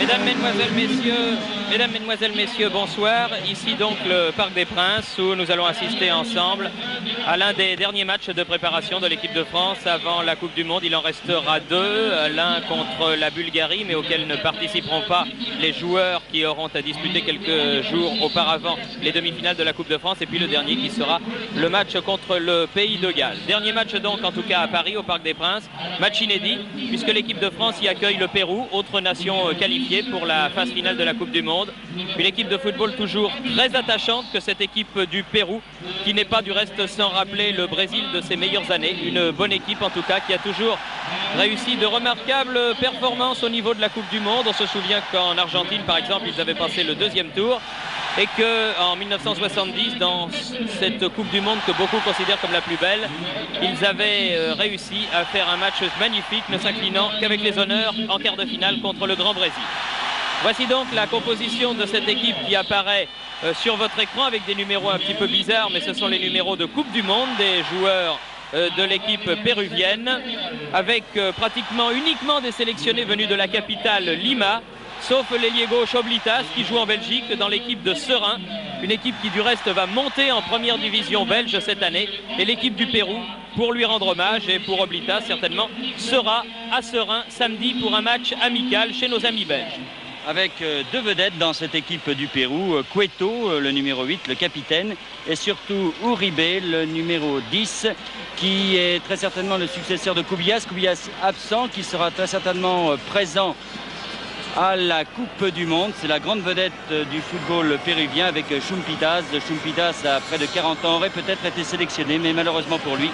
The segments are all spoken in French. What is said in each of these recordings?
Mesdames, Mesdemoiselles, Messieurs, bonsoir. Ici donc le Parc des Princes où nous allons assister ensemble à l'un des derniers matchs de préparation de l'équipe de France avant la Coupe du Monde. Il en restera deux, l'un contre la Bulgarie mais auquel ne participeront pas les joueurs qui auront à disputer quelques jours auparavant les demi-finales de la Coupe de France, et puis le dernier qui sera le match contre le Pays de Galles. Dernier match donc en tout cas à Paris au Parc des Princes, match inédit puisque l'équipe de France y accueille le Pérou, autre nation qualifiée pour la phase finale de la Coupe du Monde. Une équipe de football toujours très attachante que cette équipe du Pérou, qui n'est pas du reste sans rappeler le Brésil de ses meilleures années. Une bonne équipe en tout cas qui a toujours réussi de remarquables performances au niveau de la Coupe du Monde. On se souvient qu'en Argentine par exemple ils avaient passé le deuxième tour, et qu'en 1970, dans cette Coupe du Monde que beaucoup considèrent comme la plus belle, ils avaient réussi à faire un match magnifique, ne s'inclinant qu'avec les honneurs en quart de finale contre le Grand Brésil. Voici donc la composition de cette équipe qui apparaît sur votre écran avec des numéros un petit peu bizarres, mais ce sont les numéros de Coupe du Monde des joueurs de l'équipe péruvienne, avec pratiquement uniquement des sélectionnés venus de la capitale Lima, sauf l'ailier gauche Oblitas qui joue en Belgique dans l'équipe de Seraing, une équipe qui du reste va monter en première division belge cette année, et l'équipe du Pérou, pour lui rendre hommage et pour Oblitas certainement, sera à Seraing samedi pour un match amical chez nos amis belges. Avec deux vedettes dans cette équipe du Pérou, Cueto, le numéro 8, le capitaine, et surtout Uribe, le numéro 10, qui est très certainement le successeur de Cubillas. Cubillas absent, qui sera très certainement présent à la Coupe du Monde. C'est la grande vedette du football péruvien avec Chumpitas. Chumpitas, à près de 40 ans, aurait peut-être été sélectionné, mais malheureusement pour lui,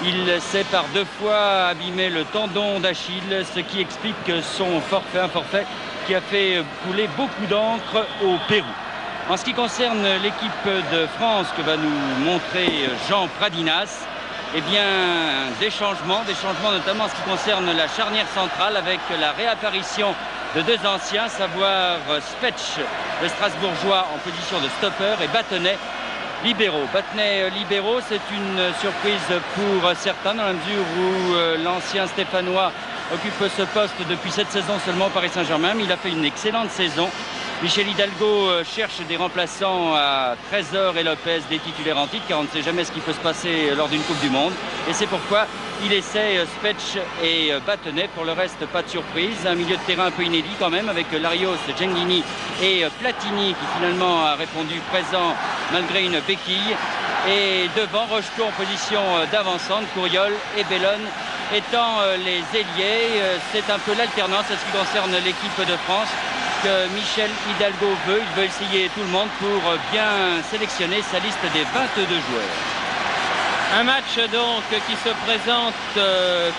il s'est par deux fois abîmé le tendon d'Achille, ce qui explique son forfait, un forfait qui a fait couler beaucoup d'encre au Pérou. En ce qui concerne l'équipe de France que va nous montrer Jean Pradinas, eh bien, des changements notamment en ce qui concerne la charnière centrale avec la réapparition de deux anciens, savoir Spetch, le Strasbourgeois, en position de stopper, et Battenet, libéraux. Battenet, libéraux, c'est une surprise pour certains dans la mesure où l'ancien Stéphanois occupe ce poste depuis cette saison seulement au Paris Saint-Germain, mais il a fait une excellente saison. Michel Hidalgo cherche des remplaçants à Trésor et Lopez, des titulaires en titre, car on ne sait jamais ce qui peut se passer lors d'une Coupe du Monde. Et c'est pourquoi il essaie Spetch et Battenet. Pour le reste, pas de surprise. Un milieu de terrain un peu inédit quand même, avec Larios, Genghini et Platini, qui finalement a répondu présent malgré une béquille. Et devant, Rocheteau en position d'avancante, Couriol et Bellone étant les ailiers. C'est un peu l'alternance à ce qui concerne l'équipe de France que Michel Hidalgo veut. Il veut essayer tout le monde pour bien sélectionner sa liste des 22 joueurs. Un match donc qui se présente,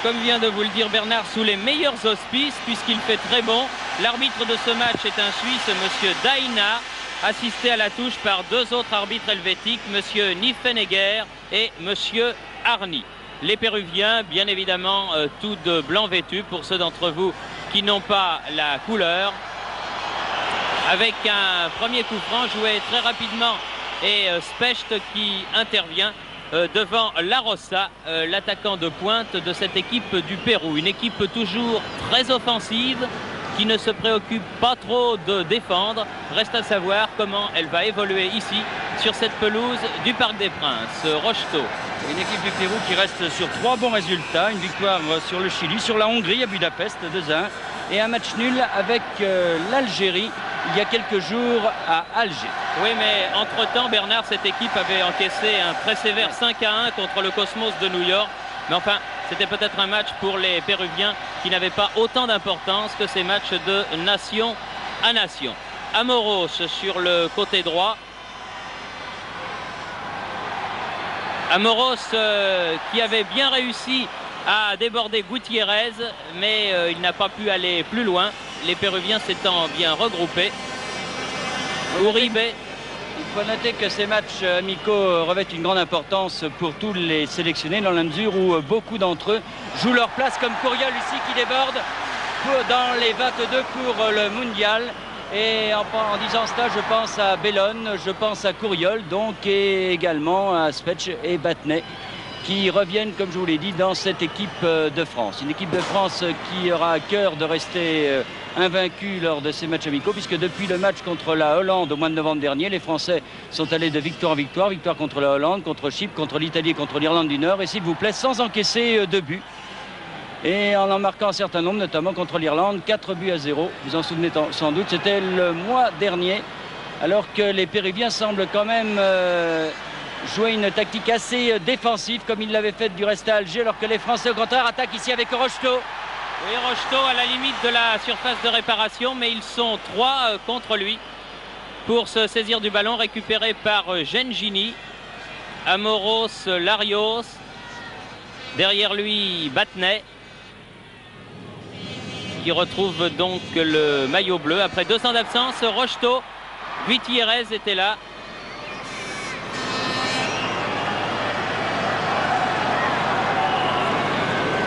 comme vient de vous le dire Bernard, sous les meilleurs auspices puisqu'il fait très bon. L'arbitre de ce match est un Suisse, monsieur Daina, assisté à la touche par deux autres arbitres helvétiques, monsieur Niffenegger et monsieur Arni. Les Péruviens, bien évidemment, tous de blanc vêtus pour ceux d'entre vous qui n'ont pas la couleur. Avec un premier coup franc joué très rapidement et Specht qui intervient devant La Rosa, l'attaquant de pointe de cette équipe du Pérou. Une équipe toujours très offensive qui ne se préoccupe pas trop de défendre. Reste à savoir comment elle va évoluer ici sur cette pelouse du Parc des Princes. Rocheteau. Une équipe du Pérou qui reste sur 3 bons résultats. Une victoire sur le Chili, sur la Hongrie à Budapest 2-1 et un match nul avec l'Algérie il y a quelques jours à Alger. Oui, mais entre-temps, Bernard, cette équipe avait encaissé un très sévère 5-1 contre le Cosmos de New York. Mais enfin, c'était peut-être un match pour les Péruviens qui n'avait pas autant d'importance que ces matchs de nation à nation. Amoros sur le côté droit. Amoros qui avait bien réussi à déborder Gutiérrez, mais il n'a pas pu aller plus loin, les Péruviens s'étant bien regroupés. Uribe. Il faut noter que ces matchs amicaux revêtent une grande importance pour tous les sélectionnés dans la mesure où beaucoup d'entre eux jouent leur place, comme Couriol ici qui déborde dans les 22 pour le mondial. Et en disant cela, je pense à Bellone, je pense à Couriol, donc, et également à Spetch et Battenet, qui reviennent, comme je vous l'ai dit, dans cette équipe de France. Une équipe de France qui aura à cœur de rester invaincue lors de ces matchs amicaux, puisque depuis le match contre la Hollande au mois de novembre dernier, les Français sont allés de victoire en victoire. Victoire contre la Hollande, contre Chypre, contre l'Italie et contre l'Irlande du Nord. Et s'il vous plaît, sans encaisser de buts. Et en marquant un certain nombre, notamment contre l'Irlande, 4-0. Vous en souvenez sans doute, c'était le mois dernier. Alors que les Péruviens semblent quand même jouer une tactique assez défensive, comme ils l'avaient fait du reste à Alger, alors que les Français, au contraire, attaquent ici avec Rocheteau. Oui, Rocheteau à la limite de la surface de réparation, mais ils sont 3 contre lui pour se saisir du ballon, récupéré par Gengini, Amoros, Larios, derrière lui Battenet, qui retrouve donc le maillot bleu. Après 2 ans d'absence, Rocheteau, Gutiérrez était là.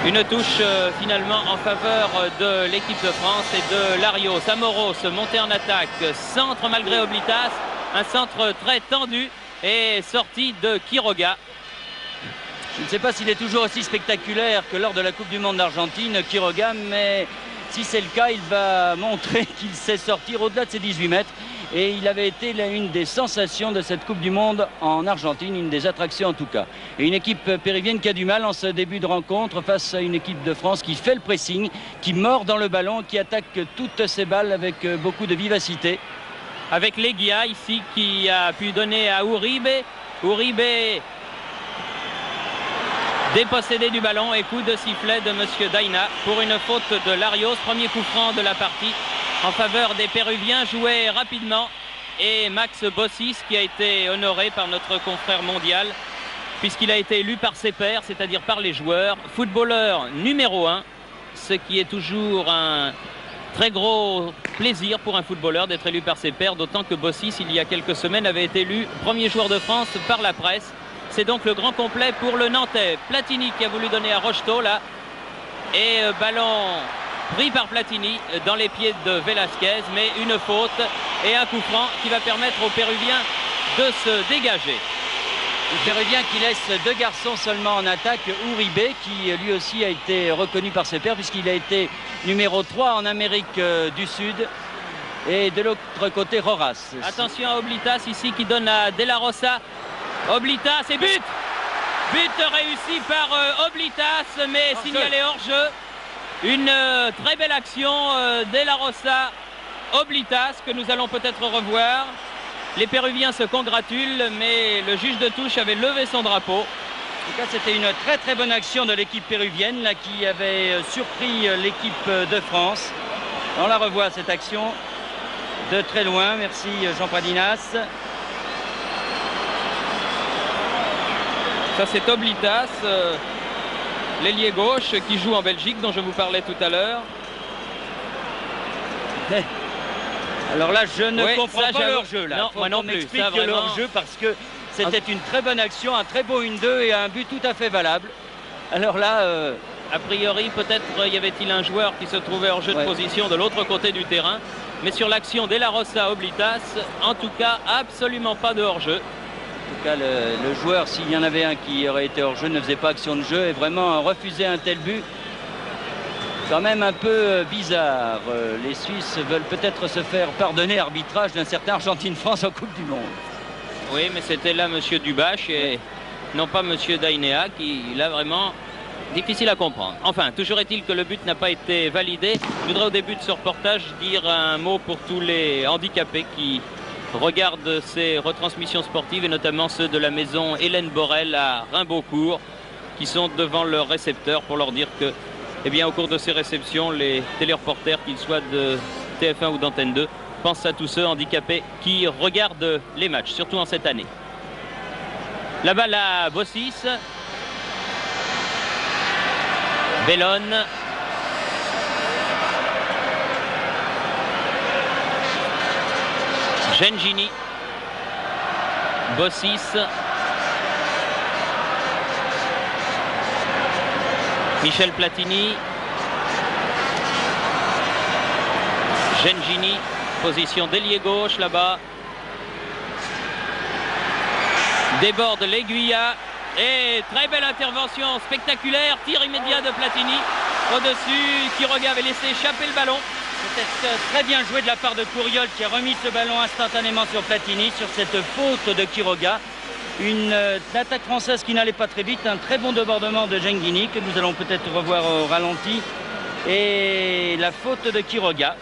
Une touche finalement en faveur de l'équipe de France et de Larios. Amoros monté en attaque, centre malgré Oblitas, un centre très tendu et sorti de Quiroga. Je ne sais pas s'il est toujours aussi spectaculaire que lors de la Coupe du Monde d'Argentine, Quiroga, mais si c'est le cas, il va montrer qu'il sait sortir au-delà de ses 18 mètres. Et il avait été une des sensations de cette Coupe du Monde en Argentine, une des attractions en tout cas. Et une équipe péruvienne qui a du mal en ce début de rencontre face à une équipe de France qui fait le pressing, qui mord dans le ballon, qui attaque toutes ses balles avec beaucoup de vivacité. Avec Leguia ici qui a pu donner à Uribe. Uribe dépossédé du ballon et coup de sifflet de Monsieur Daina pour une faute de Larios. Premier coup franc de la partie en faveur des Péruviens, joué rapidement, et Max Bossis qui a été honoré par notre confrère mondial puisqu'il a été élu par ses pairs, c'est-à-dire par les joueurs, footballeur numéro 1, ce qui est toujours un très gros plaisir pour un footballeur d'être élu par ses pairs, d'autant que Bossis, il y a quelques semaines, avait été élu premier joueur de France par la presse. C'est donc le grand complet pour le Nantais. Platini qui a voulu donner à Rocheteau là, et ballon pris par Platini dans les pieds de Velasquez, mais une faute et un coup franc qui va permettre aux Péruviens de se dégager. Les Péruviens qui laissent 2 garçons seulement en attaque, Uribe qui lui aussi a été reconnu par ses pairs puisqu'il a été numéro 3 en Amérique du Sud, et de l'autre côté Roras. Attention à Oblitas ici qui donne à De La Rosa. Oblitas et but! But réussi par Oblitas, mais signalé hors jeu. Une très belle action De La Rosa, Oblitas, que nous allons peut-être revoir. Les Péruviens se congratulent, mais le juge de touche avait levé son drapeau. En tout cas, c'était une très très bonne action de l'équipe péruvienne là, qui avait surpris l'équipe de France. On la revoit cette action de très loin. Merci Jean Pradinas. Ça c'est Oblitas, l'ailier gauche qui joue en Belgique dont je vous parlais tout à l'heure. Alors là, je ne comprends pas leur jeu. Non, moi non plus. Ça, vraiment... leur jeu parce que c'était une très bonne action, un très beau 1-2 et un but tout à fait valable. Alors là, a priori, peut-être y avait-il un joueur qui se trouvait hors jeu de position de l'autre côté du terrain. Mais sur l'action De La Rosa Oblitas, en tout cas, absolument pas de hors-jeu. En tout cas, le joueur, s'il y en avait un qui aurait été hors jeu, ne faisait pas action de jeu et vraiment refuser un tel but. Quand même un peu bizarre. Les Suisses veulent peut-être se faire pardonner arbitrage d'un certain Argentine-France en Coupe du Monde. Oui, mais c'était là M. Dubache et non pas M. Dainea qui, là, vraiment difficile à comprendre. Enfin, toujours est-il que le but n'a pas été validé. Je voudrais au début de ce reportage dire un mot pour tous les handicapés qui regardent ces retransmissions sportives et notamment ceux de la maison Hélène Borel à Rimbaudcourt qui sont devant leur récepteur pour leur dire que, eh bien, au cours de ces réceptions, les téléreporters, qu'ils soient de TF1 ou d'Antenne 2, pensent à tous ceux handicapés qui regardent les matchs, surtout en cette année. La balle à Bossis. Bellone. Gengini. Bossis. Michel Platini. Gengini. Position d'ailier gauche là-bas. Déborde l'Aiguilla Et très belle intervention spectaculaire. Tir immédiat de Platini. Au-dessus, Quiroga avait laissé échapper le ballon. C'était très bien joué de la part de Couriol qui a remis ce ballon instantanément sur Platini sur cette faute de Quiroga. Une attaque française qui n'allait pas très vite. Un très bon débordement de Genghini que nous allons peut-être revoir au ralenti. Et la faute de Quiroga.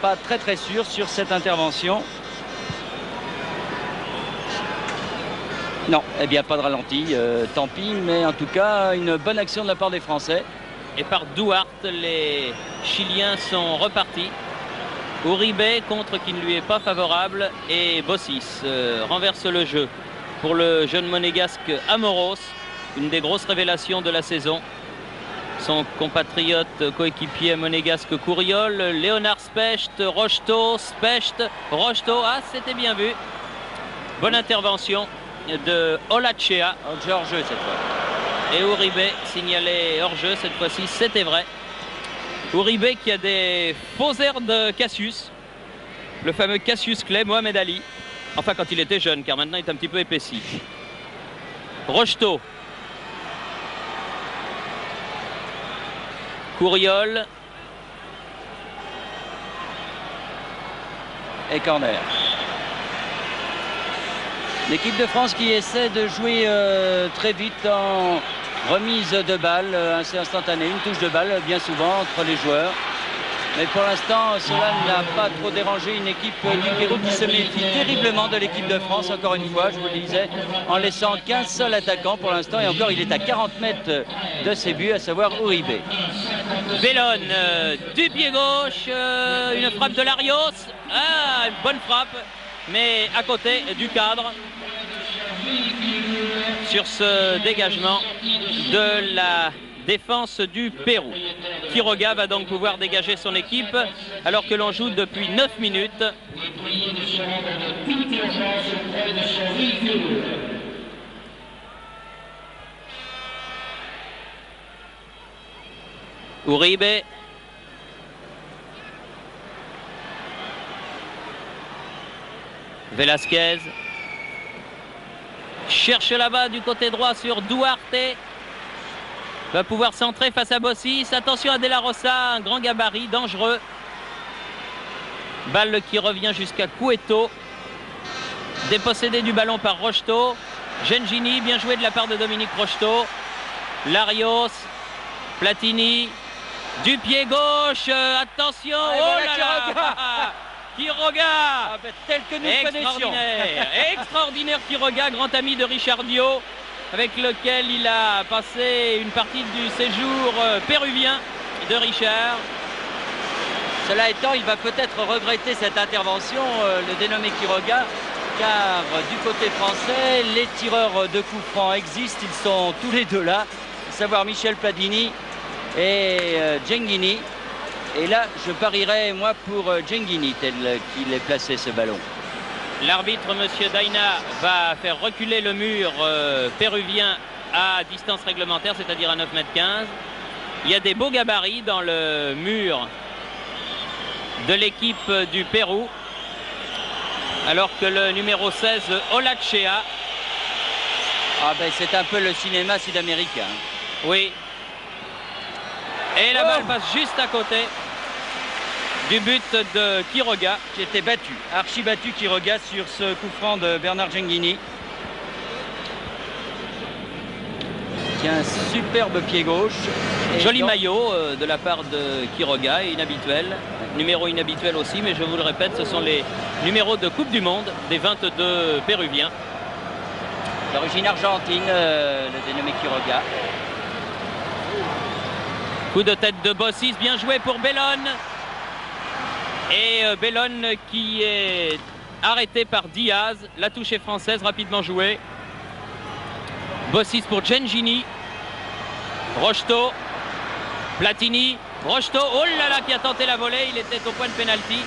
Pas très sûr sur cette intervention. Non, eh bien pas de ralenti, tant pis, mais en tout cas une bonne action de la part des Français. Et par Duarte, les Chiliens sont repartis. Uribe, contre qui ne lui est pas favorable, et Bossis renverse le jeu pour le jeune monégasque Amoros, une des grosses révélations de la saison. Son compatriote coéquipier monégasque Couriol, Léonard Specht, Rocheteau, Specht, Rocheteau, ah c'était bien vu. Bonne intervention de Olachea. Hors-jeu cette fois. Et Uribe signalait hors-jeu cette fois-ci, c'était vrai. Uribe qui a des faux airs de Cassius, le fameux Cassius Clay, Mohamed Ali. Enfin quand il était jeune, car maintenant il est un petit peu épaissi. Rocheteau. Couriol. Et corner. L'équipe de France qui essaie de jouer très vite en remise de balle, assez instantanée, une touche de balle bien souvent entre les joueurs. Mais pour l'instant, cela n'a pas trop dérangé une équipe du Pérou qui se méfie terriblement de l'équipe de France, encore une fois, je vous le disais, en laissant qu'un seul attaquant pour l'instant. Et encore, il est à 40 mètres de ses buts, à savoir Uribe. Bellone du pied gauche, une frappe de Larios. Ah, une bonne frappe, mais à côté du cadre. Sur ce dégagement de la défense du Pérou. Quiroga va donc pouvoir dégager son équipe alors que l'on joue depuis 9 minutes. Uribe. Velasquez. Cherche là-bas du côté droit sur Duarte. Va pouvoir centrer face à Bossis. Attention à De La Rosa, un grand gabarit, dangereux. Balle qui revient jusqu'à Cueto. Dépossédé du ballon par Rocheteau. Genghini, bien joué de la part de Dominique Rocheteau. Larios. Platini. Du pied gauche. Attention. Oh là là. Quiroga, tel que nous connaissions. Extraordinaire Quiroga, grand ami de Richard Dio, avec lequel il a passé une partie du séjour péruvien de Richard. Cela étant, il va peut-être regretter cette intervention, le dénommé Quiroga, car du côté français, les tireurs de coups francs existent, ils sont tous les deux là, à savoir Michel Platini et Genghini. Et là, je parierais, moi, pour Genghini, tel qu'il est placé, ce ballon. L'arbitre, M. Daina, va faire reculer le mur péruvien à distance réglementaire, c'est-à-dire à 9,15 m. Il y a des beaux gabarits dans le mur de l'équipe du Pérou, alors que le numéro 16, Olachea... Ah ben, c'est un peu le cinéma sud-américain. Oui. Et la balle passe juste à côté du but de Quiroga. Qui était battu, archi battu Quiroga sur ce coup franc de Bernard Genghini. Tiens, superbe pied gauche. Joli donc... maillot de la part de Quiroga, inhabituel. Numéro inhabituel aussi, mais je vous le répète, ce sont les numéros de Coupe du Monde des 22 Péruviens. D'origine argentine, le dénommé Quiroga. Coup de tête de Bossis, bien joué pour Bellone. Et Bellone qui est arrêté par Diaz. La touche est française, rapidement jouée. Bossis pour Genghini. Rocheteau. Platini. Rocheteau, oh là là, qui a tenté la volée. Il était au point de pénalty.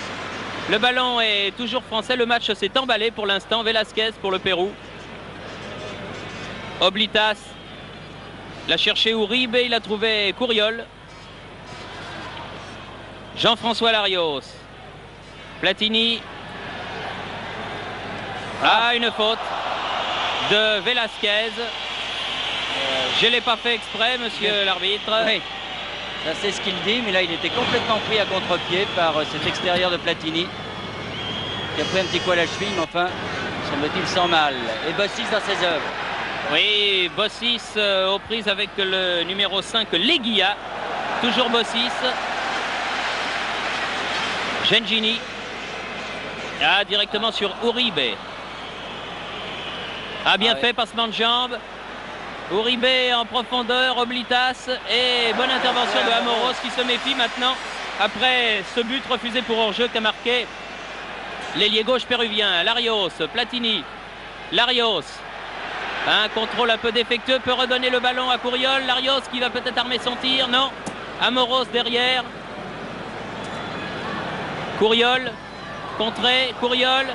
Le ballon est toujours français. Le match s'est emballé pour l'instant. Velasquez pour le Pérou. Oblitas l'a cherché Uribe, il a trouvé Couriol. Jean-François Larios. Platini. Ah, une faute de Velasquez. Je ne l'ai pas fait exprès, monsieur l'arbitre. Oui, ça c'est ce qu'il dit, mais là il était complètement pris à contre-pied par cet extérieur de Platini qui a pris un petit coup à la cheville, mais enfin, semble-t-il sans mal. Et Bossis dans ses œuvres. Oui, Bossis aux prises avec le numéro 5, Leguia. Toujours Bossis. Gengini. Ah, directement sur Uribe. Ah, bien fait, passement de jambes. Uribe en profondeur, Oblitas. Et bonne intervention de Amoros qui se méfie maintenant. Après ce but refusé pour hors-jeu qu'a marqué l'ailier gauche péruvien. Larios, Platini. Larios. Un contrôle un peu défectueux, peut redonner le ballon à Couriol. Larios qui va peut-être armer son tir. Non. Amoros derrière. Couriol. Contré. Couriol.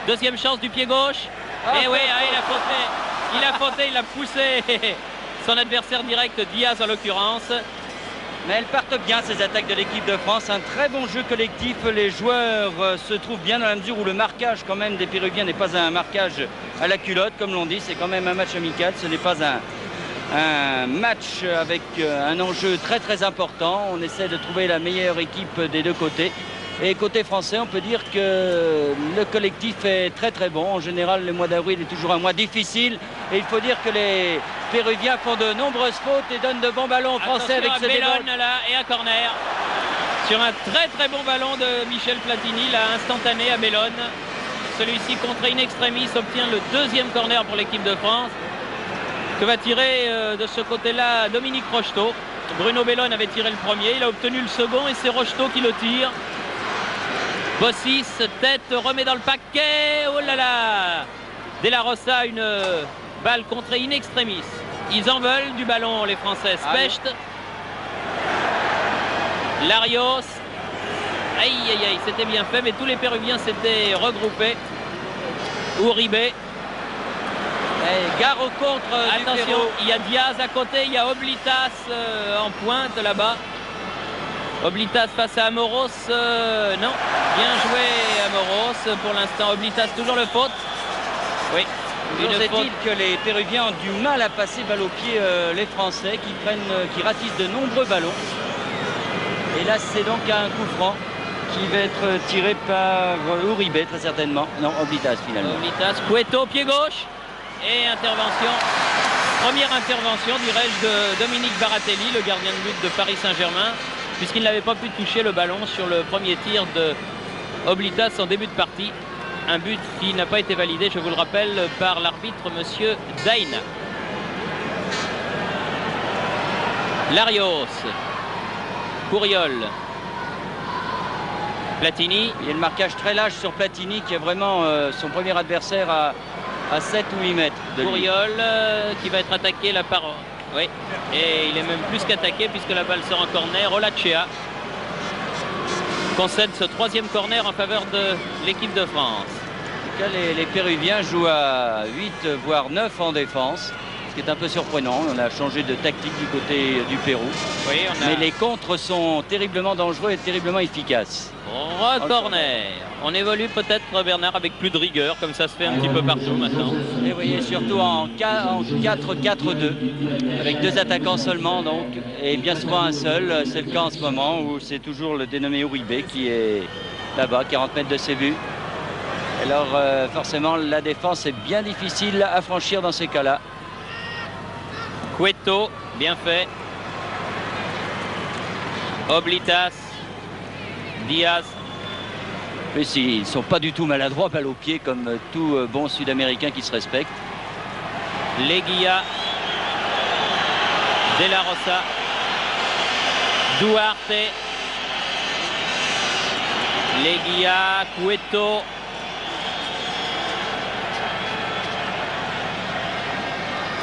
Deuxième chance du pied gauche. Et oui, il a fauté. Il a fauté, il a poussé son adversaire direct, Diaz en l'occurrence. Mais elles partent bien, ces attaques de l'équipe de France. Un très bon jeu collectif. Les joueurs se trouvent bien dans la mesure où le marquage quand même des Péruviens n'est pas un marquage à la culotte, comme l'on dit. C'est quand même un match amical. Ce n'est pas un match avec un enjeu très très important. On essaie de trouver la meilleure équipe des deux côtés. Et côté français, on peut dire que le collectif est très très bon. En général, le mois d'avril est toujours un mois difficile. Et il faut dire que les Péruviens font de nombreuses fautes et donnent de bons ballons aux Français. Attention avec ce Bellone là et un corner. Sur un très très bon ballon de Michel Platini, là instantané à Bellone. Celui-ci contré in extremis obtient le deuxième corner pour l'équipe de France. Que va tirer de ce côté-là Dominique Rocheteau. Bruno Bellone avait tiré le premier, il a obtenu le second et c'est Rocheteau qui le tire. Bossis, tête, remet dans le paquet. Oh là là! De la Rosa, une balle contrée in extremis. Ils en veulent du ballon, les Français. Specht. Larios. Aïe, aïe, aïe, c'était bien fait, mais tous les Péruviens s'étaient regroupés. Uribe. Et gare au contre. Attention, il y a Diaz à côté, il y a Oblitas en pointe là-bas. Oblitas face à Amoros, non, bien joué Amoros, pour l'instant Oblitas toujours le faute. Oui, Toujours est-il que les Péruviens ont du mal à passer balle au pied les Français qui ratissent de nombreux ballons. Et là c'est donc un coup franc qui va être tiré par Uribe très certainement. Non, Oblitas finalement. Oblitas, Cueto, pied gauche et intervention. Première intervention, dirais-je, de Dominique Baratelli, le gardien de but de Paris Saint-Germain, puisqu'il n'avait pas pu toucher le ballon sur le premier tir de Oblitas en début de partie. Un but qui n'a pas été validé, je vous le rappelle, par l'arbitre monsieur Daina. Larios. Couriol. Platini. Il y a le marquage très large sur Platini qui est vraiment son premier adversaire à 7 ou 8 mètres de lui. Couriol qui va être attaqué là par... Oui, et il est même plus qu'attaqué puisque la balle sort en corner. Olachea concède ce troisième corner en faveur de l'équipe de France. En tout cas, les Péruviens jouent à 8 voire 9 en défense, ce qui est un peu surprenant. On a changé de tactique du côté du Pérou. Oui, mais les contres sont terriblement dangereux et terriblement efficaces. Corner. On évolue peut-être, Bernard, avec plus de rigueur, comme ça se fait un petit peu partout maintenant. Et vous voyez, surtout en 4-4-2, avec 2 attaquants seulement, donc, et bien souvent un seul. C'est le cas en ce moment où c'est toujours le dénommé Uribe qui est là-bas, 40 mètres de ses buts. Alors forcément, la défense est bien difficile à franchir dans ces cas-là. Cueto, bien fait. Oblitas. Diaz. Mais ils ne sont pas du tout maladroits, balle au pied, comme tout bon Sud-Américain qui se respecte. Leguia. De la Rosa. Duarte. Leguia. Cueto.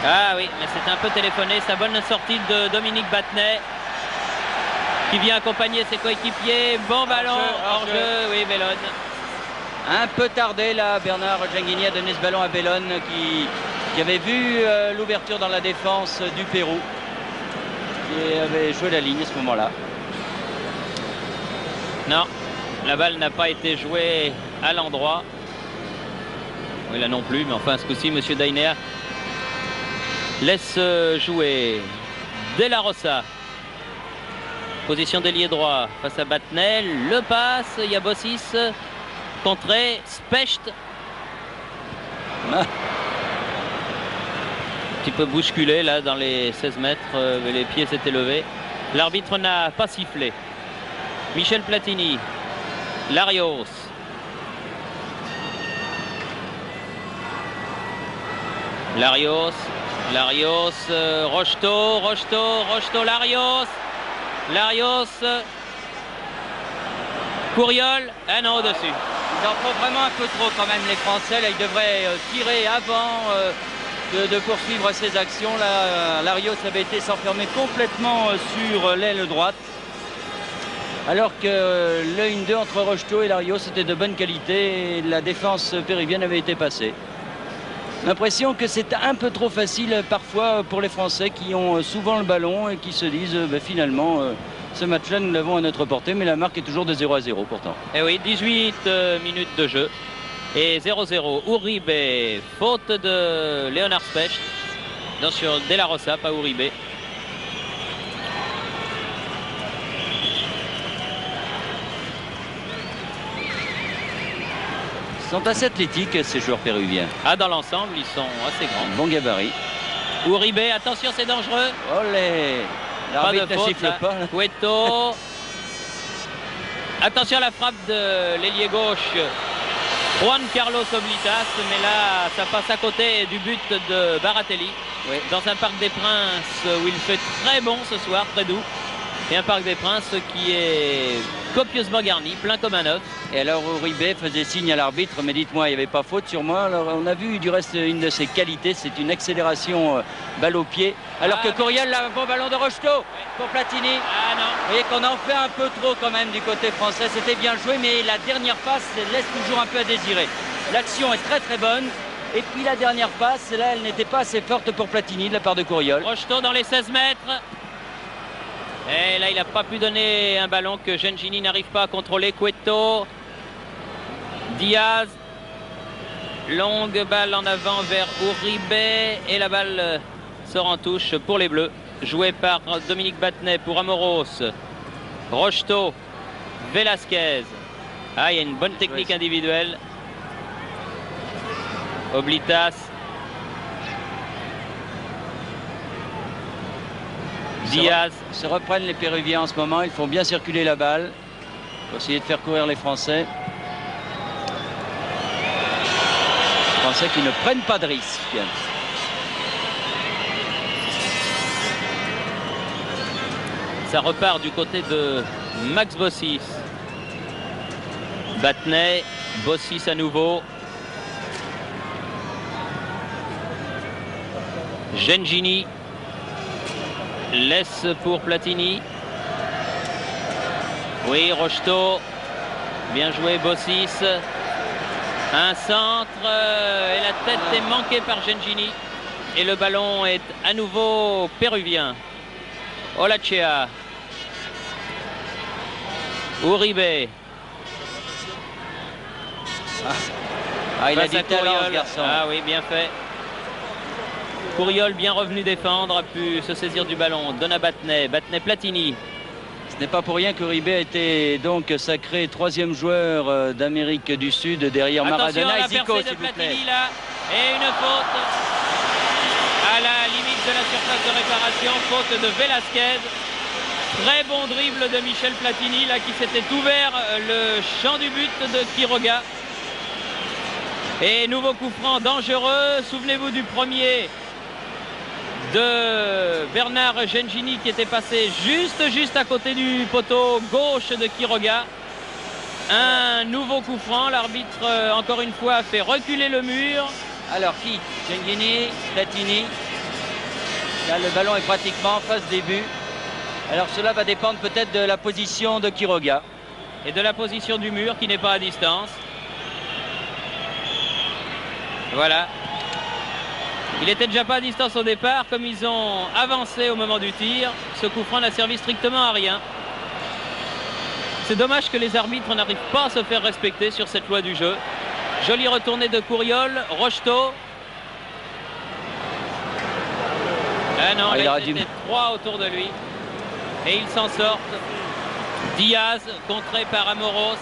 Ah oui, mais c'est un peu téléphoné. Sa bonne sortie de Dominique Battenet, qui vient accompagner ses coéquipiers. Bon ballon, hors-jeu, oui, Bellone. Un peu tardé là, Bernard Gengini a donné ce ballon à Bellone qui avait vu l'ouverture dans la défense du Pérou, qui avait joué la ligne à ce moment-là. Non, la balle n'a pas été jouée à l'endroit. Oui, là non plus, mais enfin, ce coup-ci, M. Dainea laisse jouer De La Rosa. Position d'ailier droit face à Battenel. Le passe, il y a Bossis. Contré, Specht. Ah. Un petit peu bousculé là dans les 16 mètres. Les pieds s'étaient levés. L'arbitre n'a pas sifflé. Michel Platini. Larios. Larios. Rocheteau. Larios. Courriol. Ah non, au-dessus. Ils en font vraiment un peu trop quand même les Français. Là, ils devraient tirer avant de poursuivre ces actions. Là, Larios avait été s'enfermer complètement sur l'aile droite. Alors que le 1-2 entre Rocheteau et Larios était de bonne qualité et la défense péruvienne avait été passée. L'impression que c'est un peu trop facile parfois pour les Français qui ont souvent le ballon et qui se disent finalement ce match-là nous l'avons à notre portée, mais la marque est toujours de 0-0 pourtant. Et oui, 18 minutes de jeu et 0-0. Uribe, faute de Léonard Specht. Non, sur De La Rosa, pas Uribe. Ils sont assez athlétiques ces joueurs péruviens. Ah, dans l'ensemble, ils sont assez grands. Bon gabarit. Uribe, attention, c'est dangereux. Olé! L'arbitre ne siffle pas. Cueto. Attention à la frappe de l'ailier gauche Juan Carlos Oblitas, mais là ça passe à côté du but de Baratelli. Oui. Dans un Parc des Princes où il fait très bon ce soir, très doux. Et un Parc des Princes qui est copieusement garni, plein comme un œuf. Et alors Uribe faisait signe à l'arbitre, mais dites-moi, il n'y avait pas faute sur moi. Alors on a vu du reste une de ses qualités, c'est une accélération balle au pied. Alors que Courriol a un bon ballon de Rocheteau pour Platini. Ah non. Vous voyez qu'on en fait un peu trop quand même du côté français. C'était bien joué, mais la dernière passe laisse toujours un peu à désirer. L'action est très très bonne. Et puis la dernière passe, là, elle n'était pas assez forte pour Platini de la part de Courriol. Rocheteau dans les 16 mètres. Et là, il n'a pas pu donner un ballon que Gengini n'arrive pas à contrôler. Cueto. Diaz. Longue balle en avant vers Uribe. Et la balle sort en touche pour les Bleus. Joué par Dominique Battenet pour Amoros. Rocheteau. Velasquez. Ah, il y a une bonne technique individuelle. Oblitas. Diaz. Se reprennent les Péruviens en ce moment. Ils font bien circuler la balle pour essayer de faire courir les Français. Les Français qui ne prennent pas de risques. Ça repart du côté de Max Bossis. Battenet, Bossis à nouveau. Gengini laisse pour Platini. Oui, Rocheteau. Bien joué, Bossis. Un centre et la tête est manquée par Gengini. Et le ballon est à nouveau péruvien. Olachea. Uribe. Ah, il a du talent, ce garçon. Ah oui, bien fait. Courriol, bien revenu défendre, a pu se saisir du ballon. Donne à Battenet. Battenet, Platini. Ce n'est pas pour rien qu'Uribe a été donc sacré troisième joueur d'Amérique du Sud derrière Maradona et Zico, s'il vous plaît. Là. Et une faute à la limite de la surface de réparation. Faute de Velasquez. Très bon dribble de Michel Platini là qui s'était ouvert le champ du but de Quiroga. Et nouveau coup franc dangereux. Souvenez-vous du premier de Bernard Gengini qui était passé juste à côté du poteau gauche de Quiroga. Un nouveau coup franc. L'arbitre encore une fois a fait reculer le mur. Alors qui? Gengini, Platini. Là le ballon est pratiquement en face des buts. Alors cela va dépendre peut-être de la position de Quiroga. Et de la position du mur qui n'est pas à distance. Voilà. Il était déjà pas à distance au départ. Comme ils ont avancé au moment du tir, ce coup franc n'a servi strictement à rien. C'est dommage que les arbitres n'arrivent pas à se faire respecter sur cette loi du jeu. Jolie retournée de Courriol. Rocheteau. Ah non, il là, aurait il dû... était 3 autour de lui. Et ils s'en sortent. Diaz, contré par Amoros.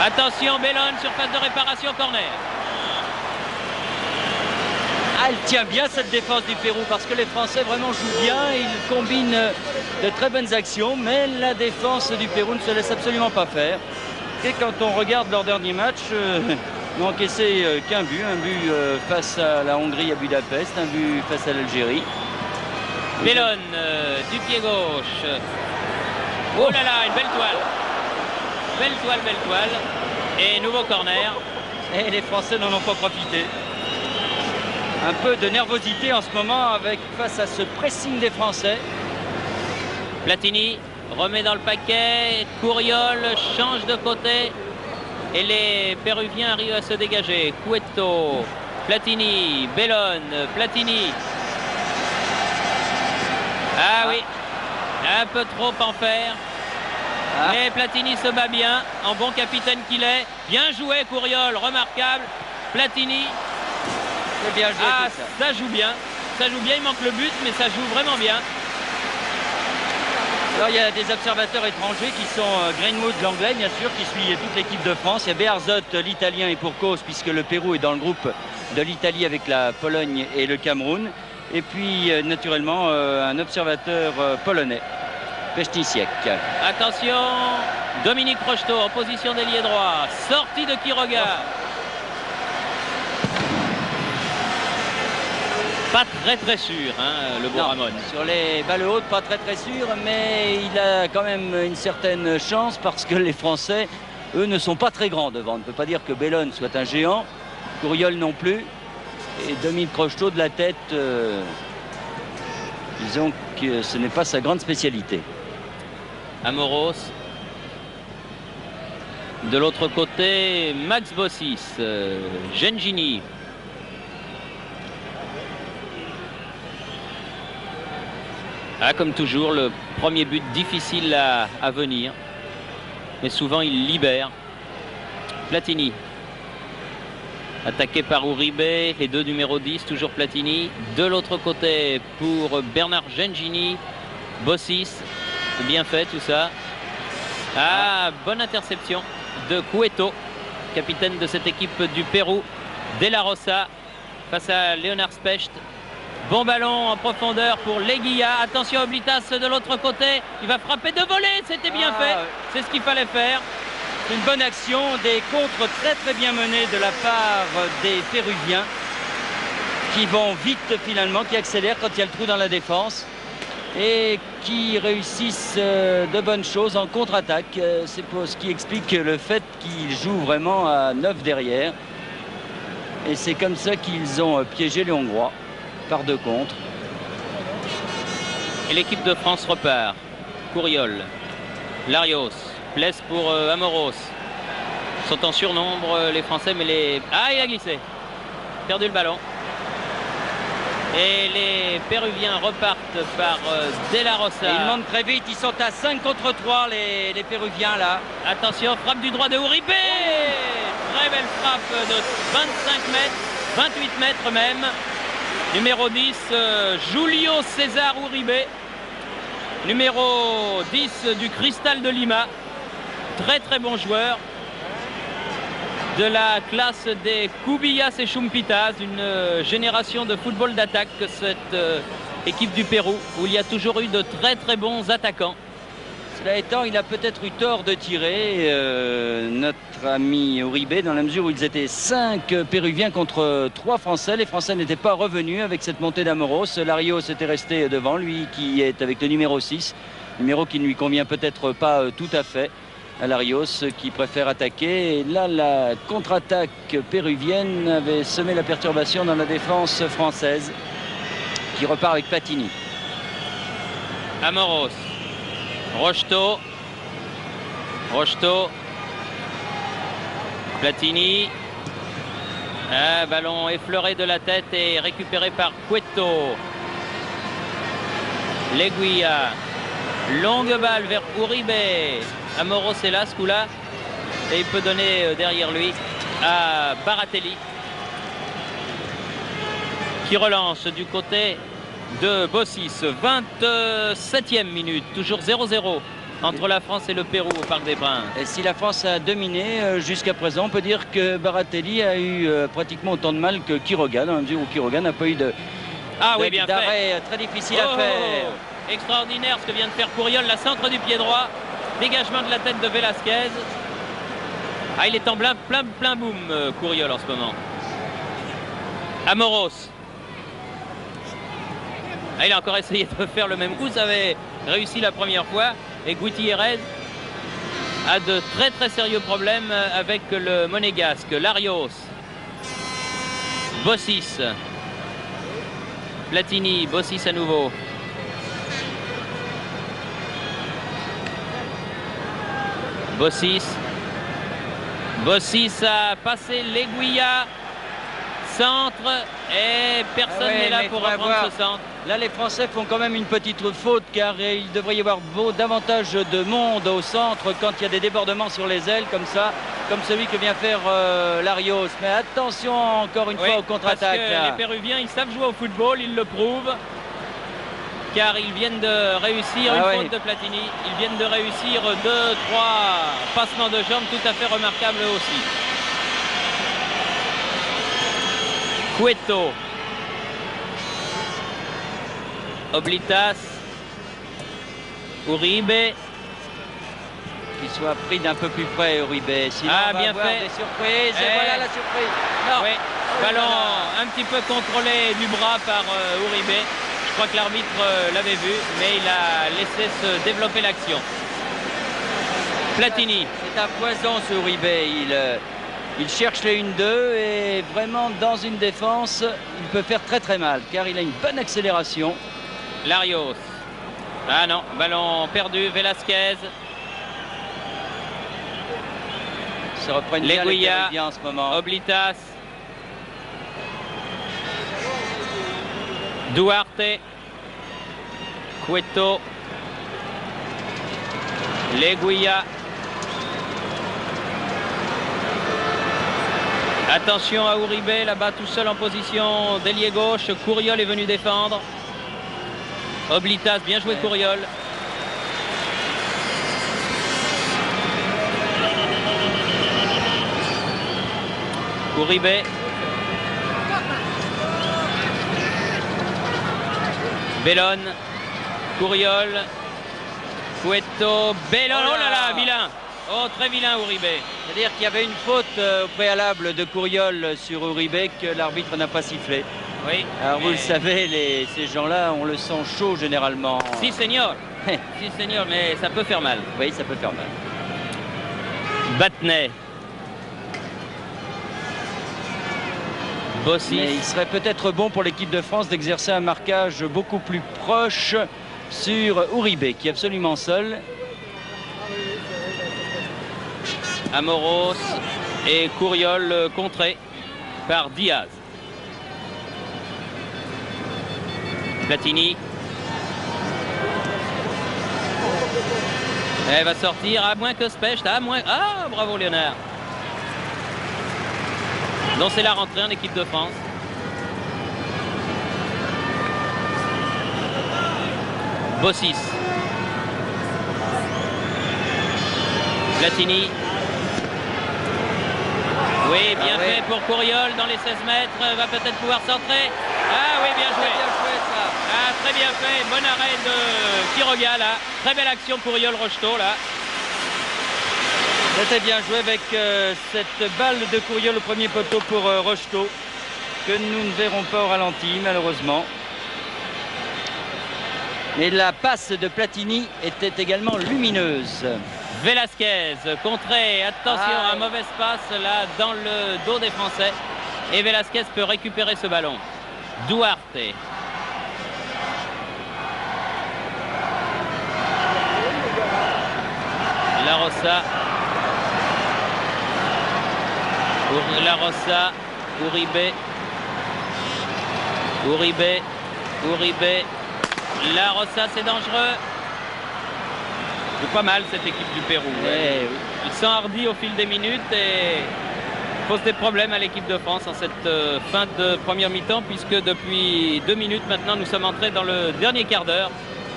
Attention, Bellone, surface de réparation, corner. Ah, elle tient bien cette défense du Pérou parce que les Français vraiment jouent bien. Ils combinent de très bonnes actions, mais la défense du Pérou ne se laisse absolument pas faire. Et quand on regarde leur dernier match, ils n'ont encaissé qu'un but. Un but face à la Hongrie à Budapest, un but face à l'Algérie. Bellone, du pied gauche. Oh là là, une belle toile. Belle toile, belle toile. Et nouveau corner. Et les Français n'en ont pas profité. Un peu de nervosité en ce moment face à ce pressing des Français. Platini remet dans le paquet. Couriol change de côté. Et les Péruviens arrivent à se dégager. Cueto, Platini, Bellone, Platini. Ah oui, un peu trop en faire. Mais Platini se bat bien, en bon capitaine qu'il est. Bien joué, Couriol, remarquable. Platini. C'est bien joué, ah, tout ça. Ça joue bien. Ça joue bien, il manque le but, mais ça joue vraiment bien. Alors il y a des observateurs étrangers qui sont Greenwood, l'anglais, bien sûr, qui suit toute l'équipe de France. Il y a Bearzot, l'italien, et pour cause, puisque le Pérou est dans le groupe de l'Italie avec la Pologne et le Cameroun. Et puis, naturellement, un observateur polonais, Pesnisiek. Attention, Dominique Rocheteau en position d'ailier droit. Sortie de Quiroga. Pas très sûr, hein, le beau Ramon. Sur les balles hautes, pas très sûr, mais il a quand même une certaine chance parce que les Français, eux, ne sont pas très grands devant. On ne peut pas dire que Bellone soit un géant, Couriol non plus. Et Dominique Rocheteau de la tête, disons que ce n'est pas sa grande spécialité. Amoros. De l'autre côté, Max Bossis, Gengini. Ah, comme toujours, le premier but difficile à venir. Mais souvent, il libère. Platini. Attaqué par Uribe, les deux numéros 10, toujours Platini. De l'autre côté, pour Bernard Gengini, Bossis. C'est bien fait tout ça. Ah, bonne interception de Cueto, capitaine de cette équipe du Pérou. De la Rosa face à Léonard Specht. Bon ballon en profondeur pour Leguia. Attention, Oblitas de l'autre côté. Il va frapper de volée. C'était bien fait. C'est ce qu'il fallait faire. Une bonne action, des contres très bien menés de la part des Péruviens qui vont vite finalement, qui accélèrent quand il y a le trou dans la défense et qui réussissent de bonnes choses en contre-attaque. C'est ce qui explique le fait qu'ils jouent vraiment à 9 derrière. Et c'est comme ça qu'ils ont piégé les Hongrois par 2 contre. Et l'équipe de France repart. Couriol, Larios. Place pour Amoros. Ils sont en surnombre les Français, mais les... Ah, il a glissé. Perdu le ballon. Et les Péruviens repartent par De la Rosa. Et ils montent très vite, ils sont à 5 contre 3 les Péruviens là. Attention, frappe du droit de Uribe. Très belle frappe de 25 mètres, 28 mètres même. Numéro 10, Julio César Uribe. Numéro 10 du Cristal de Lima. Très bon joueur de la classe des Cubillas et Chumpitas, une génération de football d'attaque, cette équipe du Pérou, où il y a toujours eu de très bons attaquants. Cela étant, il a peut-être eu tort de tirer notre ami Uribe, dans la mesure où ils étaient 5 Péruviens contre 3 Français. Les Français n'étaient pas revenus avec cette montée d'Amoros. Larios était resté devant, lui qui est avec le numéro 6, numéro qui ne lui convient peut-être pas tout à fait à Larios, qui préfère attaquer. Et là, la contre-attaque péruvienne avait semé la perturbation dans la défense française, qui repart avec Platini. Amoros. Rocheteau. Platini. Un ballon effleuré de la tête et récupéré par Cueto. Leguia. Longue balle vers Uribe. Amoros est là, ce coup-là. Et il peut donner derrière lui à Baratelli qui relance du côté de Bossis. 27e minute, toujours 0-0 entre la France et le Pérou au Parc des Princes. Et si la France a dominé jusqu'à présent, on peut dire que Baratelli a eu pratiquement autant de mal que Quiroga, dans la mesure où Quiroga n'a pas eu d'arrêt très difficile à faire. Extraordinaire ce que vient de faire Couriol, la centre du pied droit, dégagement de la tête de Velasquez. Ah, il est en plein boom, Couriol en ce moment. Amoros. Ah, il a encore essayé de faire le même coup, ça avait réussi la première fois. Et Gutiérrez a de très sérieux problèmes avec le monégasque. Larios. Bossis. Platini, Bossis à nouveau. Bossis. Bossis a passé l'aiguilla. Centre et personne n'est là pour reprendre ce centre. Là, les Français font quand même une petite faute car il devrait y avoir davantage de monde au centre quand il y a des débordements sur les ailes comme ça, comme celui que vient faire Larios. Mais attention encore une fois aux contre-attaques. Les Péruviens, ils savent jouer au football, ils le prouvent. Car ils viennent de réussir une faute de Platini. Ils viennent de réussir 2-3 passements de jambes tout à fait remarquables aussi. Cueto. Oblitas. Uribe. Qu'il soit pris d'un peu plus près, Uribe. Sinon, on va avoir des surprises. Et voilà la surprise. Non. Oui. Ballon un petit peu contrôlé du bras par Uribe. Je crois que l'arbitre l'avait vu, mais il a laissé se développer l'action. Platini. C'est un poison ce Uribe. Il cherche les 1-2 et vraiment dans une défense, il peut faire très mal car il a une bonne accélération. Larios. Ah non, ballon perdu. Velasquez. Se reprennent bien les Péruviens en ce moment. Oblitas. Duarte. Cueto. Leguilla. Attention à Uribe, là-bas tout seul en position d'ailier gauche. Couriol est venu défendre. Oblitas, bien joué Couriol. Uribe. Bellone. Couriol. Cueto. Bellone. Oh là là, vilain. Oh, très vilain Uribe. C'est-à-dire qu'il y avait une faute au préalable de Couriol sur Uribe que l'arbitre n'a pas sifflé. Oui. Alors vous le savez, ces gens-là, on le sent chaud généralement. Si, senior. Si, senior, mais ça peut faire mal. Oui, ça peut faire mal. Battenet. Bossis. Mais il serait peut-être bon pour l'équipe de France d'exercer un marquage beaucoup plus proche sur Uribe, qui est absolument seul. Amoros et Couriol contré par Diaz. Platini. Elle va sortir, à moins que Specht, à moins... Ah, bravo Léonard. Donc c'est la rentrée en équipe de France. Bossis. Platini. Oui, bien fait pour Couriol dans les 16 mètres. Va peut-être pouvoir centrer. Ah oui, bien joué. Ah, très bien fait. Bon arrêt de Quiroga là. Très belle action pour Couriol-Rocheteau là. C'était bien joué avec cette balle de Couriol au premier poteau pour Rocheteau, que nous ne verrons pas au ralenti malheureusement. Mais la passe de Platini était également lumineuse. Velasquez contré, attention, un mauvais passe là dans le dos des Français. Et Velasquez peut récupérer ce ballon. Duarte. La Rosa. La Rosa. Uribe. Uribe. Uribe. La Rosa, c'est dangereux. C'est pas mal cette équipe du Pérou. Oui. Ils sont hardis au fil des minutes et pose des problèmes à l'équipe de France en cette fin de première mi-temps, puisque depuis 2 minutes maintenant, nous sommes entrés dans le dernier quart d'heure,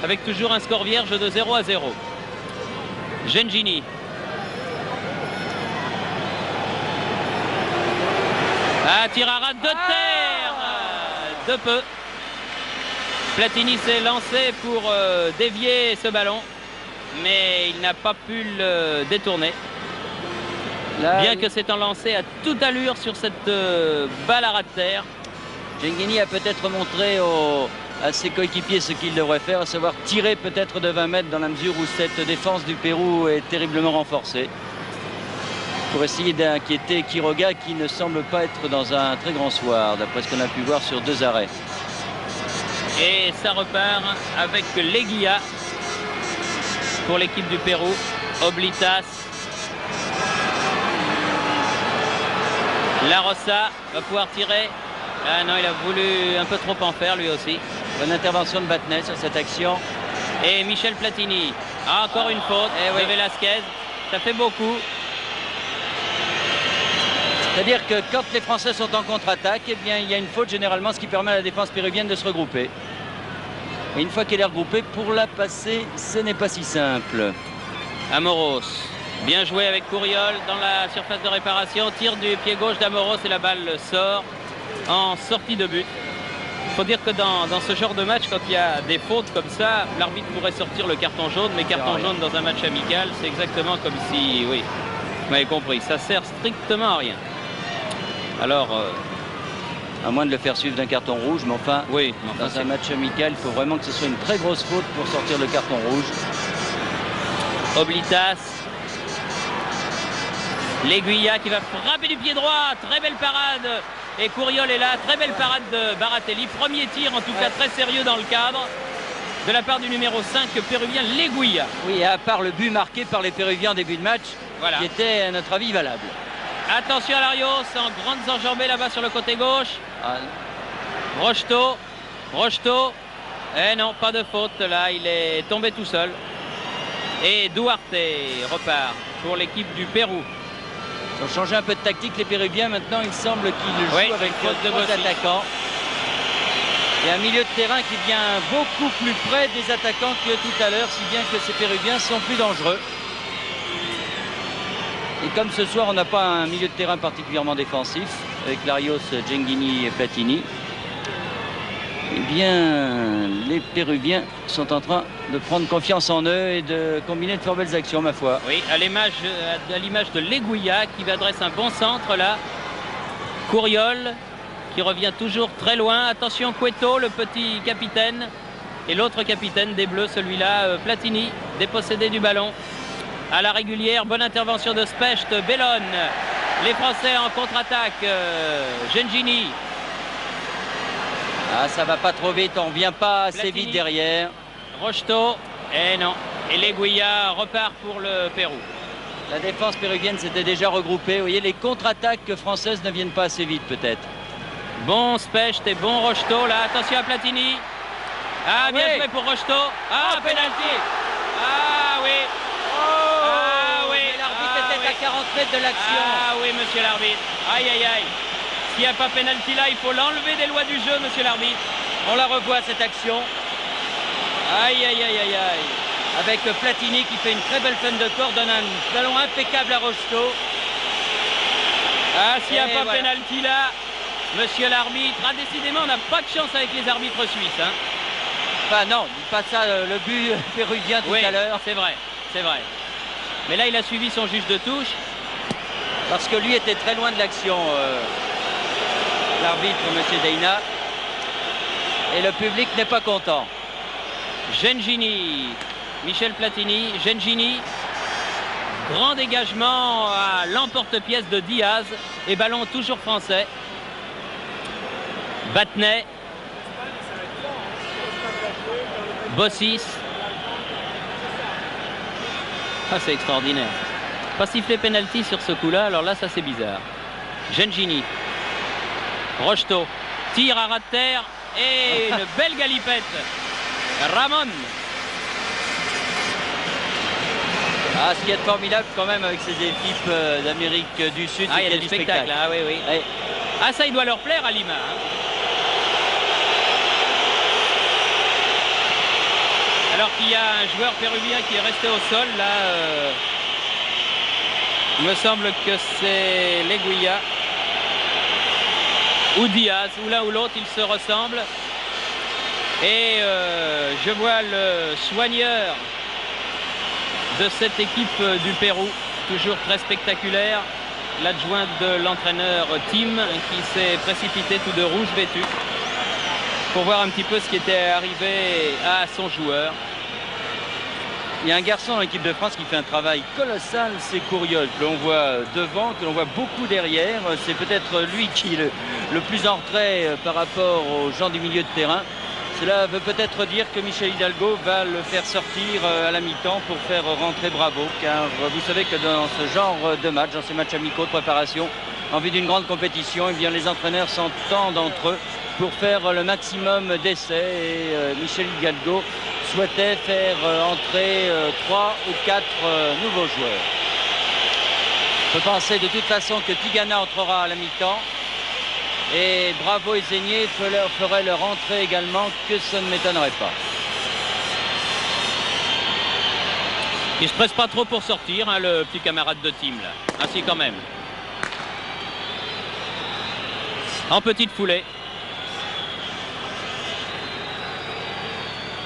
avec toujours un score vierge de 0-0. Gengini. Ah, tir à ras de terre de peu. Platini s'est lancé pour dévier ce ballon, mais il n'a pas pu le détourner. Là, bien que s'étant lancé à toute allure sur cette balle à ras de terre. Gengini a peut-être montré à ses coéquipiers ce qu'il devrait faire, à savoir tirer peut-être de 20 mètres, dans la mesure où cette défense du Pérou est terriblement renforcée, pour essayer d'inquiéter Quiroga, qui ne semble pas être dans un très grand soir, d'après ce qu'on a pu voir sur 2 arrêts. Et ça repart avec Leguía pour l'équipe du Pérou. Oblitas. La Rosa va pouvoir tirer. Ah non, il a voulu un peu trop en faire lui aussi. Bonne intervention de Batnet sur cette action. Et Michel Platini. Ah, encore une faute de Velasquez. Ça fait beaucoup. C'est-à-dire que quand les Français sont en contre-attaque, eh bien, il y a une faute généralement, ce qui permet à la défense péruvienne de se regrouper. Et une fois qu'elle est regroupée, pour la passer, ce n'est pas si simple. Amoros. Bien joué avec Couriol dans la surface de réparation. Tir du pied gauche d'Amoros et la balle sort en sortie de but. Il faut dire que dans ce genre de match, quand il y a des fautes comme ça, l'arbitre pourrait sortir le carton jaune. Mais carton jaune dans un match amical, c'est exactement comme si... Oui, vous m'avez compris, ça sert strictement à rien. Alors... à moins de le faire suivre d'un carton rouge, mais enfin, oui, dans un match amical, il faut vraiment que ce soit une très grosse faute pour sortir le carton rouge. Oblitas. Leguía qui va frapper du pied droit. Très belle parade. Et Couriol est là. Très belle parade de Baratelli. Premier tir, en tout cas très sérieux dans le cadre, de la part du numéro 5 péruvien, Leguía. Oui, à part le but marqué par les Péruviens en début de match, qui était, à notre avis, valable. Attention à Larios, en grandes enjambées là-bas sur le côté gauche. Rocheteau. Eh non, pas de faute là, il est tombé tout seul. Et Duarte repart pour l'équipe du Pérou. Ils ont changé un peu de tactique les Péruviens. Maintenant, il semble qu'ils jouent avec 3 attaquants. Il y a un milieu de terrain qui vient beaucoup plus près des attaquants que tout à l'heure, si bien que ces Péruviens sont plus dangereux. Et comme ce soir, on n'a pas un milieu de terrain particulièrement défensif, avec Larios, Gengini et Platini, eh bien, les Péruviens sont en train de prendre confiance en eux et de combiner de fort belles actions, ma foi. Oui, à l'image de Leguía, qui adresse un bon centre, là. Couriol, qui revient toujours très loin. Attention, Cueto, le petit capitaine. Et l'autre capitaine des Bleus, celui-là, Platini, dépossédé du ballon. À la régulière, bonne intervention de Specht, Bellone. Les Français en contre-attaque. Gengini. Ah, ça va pas trop vite, on vient pas assez Platini. Vite derrière. Rocheteau, et non. Et Leguía repart pour le Pérou. La défense péruvienne s'était déjà regroupée. Vous voyez, les contre-attaques françaises ne viennent pas assez vite, peut-être. Bon Specht et bon Rocheteau. Là, attention à Platini. Ah, bien joué pour Rocheteau. Ah, penalty. Ah, oui. Ah, oui. L'arbitre était à 40 mètres de l'action. Ah, oui, monsieur l'arbitre. Aïe, aïe, aïe. S'il n'y a pas pénalty là, il faut l'enlever des lois du jeu, monsieur l'arbitre. On la revoit, cette action. Aïe, aïe, aïe, aïe, aïe. Avec Platini qui fait une très belle fin de corps, donne un ballon impeccable à Rocheteau. Ah, s'il n'y a pas pénalty là, monsieur l'arbitre. Ah, décidément, on n'a pas de chance avec les arbitres suisses. Hein. Enfin, non, pas ça, le but péruvien tout à l'heure. C'est vrai, c'est vrai. Mais là, il a suivi son juge de touche. Parce que lui était très loin de l'action, l'arbitre, monsieur Deina. Et le public n'est pas content. Gengini, Michel Platini, Gengini. Grand dégagement à l'emporte-pièce de Diaz. Et ballon toujours français. Batnet. Bossis. Ah, c'est extraordinaire. Pas sifflé penalty sur ce coup-là, alors là, ça c'est bizarre. Gengini. Rocheteau. Tire à ras de terre. Et une belle galipette. Ramon. Ah, ce qui est formidable quand même avec ces équipes d'Amérique du Sud, il y a du spectacle. Ah oui, oui. Ouais. Ah, ça, il doit leur plaire à Lima. Alors qu'il y a un joueur péruvien qui est resté au sol, là, il me semble que c'est Leguilla ou Diaz, ou l'un ou l'autre, ils se ressemblent. Et je vois le soigneur de cette équipe du Pérou, toujours très spectaculaire, l'adjoint de l'entraîneur Tim, qui s'est précipité tout de rouge vêtu pour voir un petit peu ce qui était arrivé à son joueur. Il y a un garçon dans l'équipe de France qui fait un travail colossal, c'est Couriol, que l'on voit devant, que l'on voit beaucoup derrière. C'est peut-être lui qui est le plus en retrait par rapport aux gens du milieu de terrain. Cela veut peut-être dire que Michel Hidalgo va le faire sortir à la mi-temps pour faire rentrer Bravo, car vous savez que dans ce genre de match, dans ces matchs amicaux de préparation, en vue d'une grande compétition, eh bien, les entraîneurs s'entendent entre eux pour faire le maximum d'essais. Et Michel Hidalgo souhaitait faire entrer 3 ou 4 nouveaux joueurs. Je pensais de toute façon que Tigana entrera à la mi-temps. Et Bravo et Zénier feraient leur entrée également, que ça ne m'étonnerait pas. Il ne se presse pas trop pour sortir, hein, le petit camarade de Tim, là. Ainsi quand même. En petite foulée.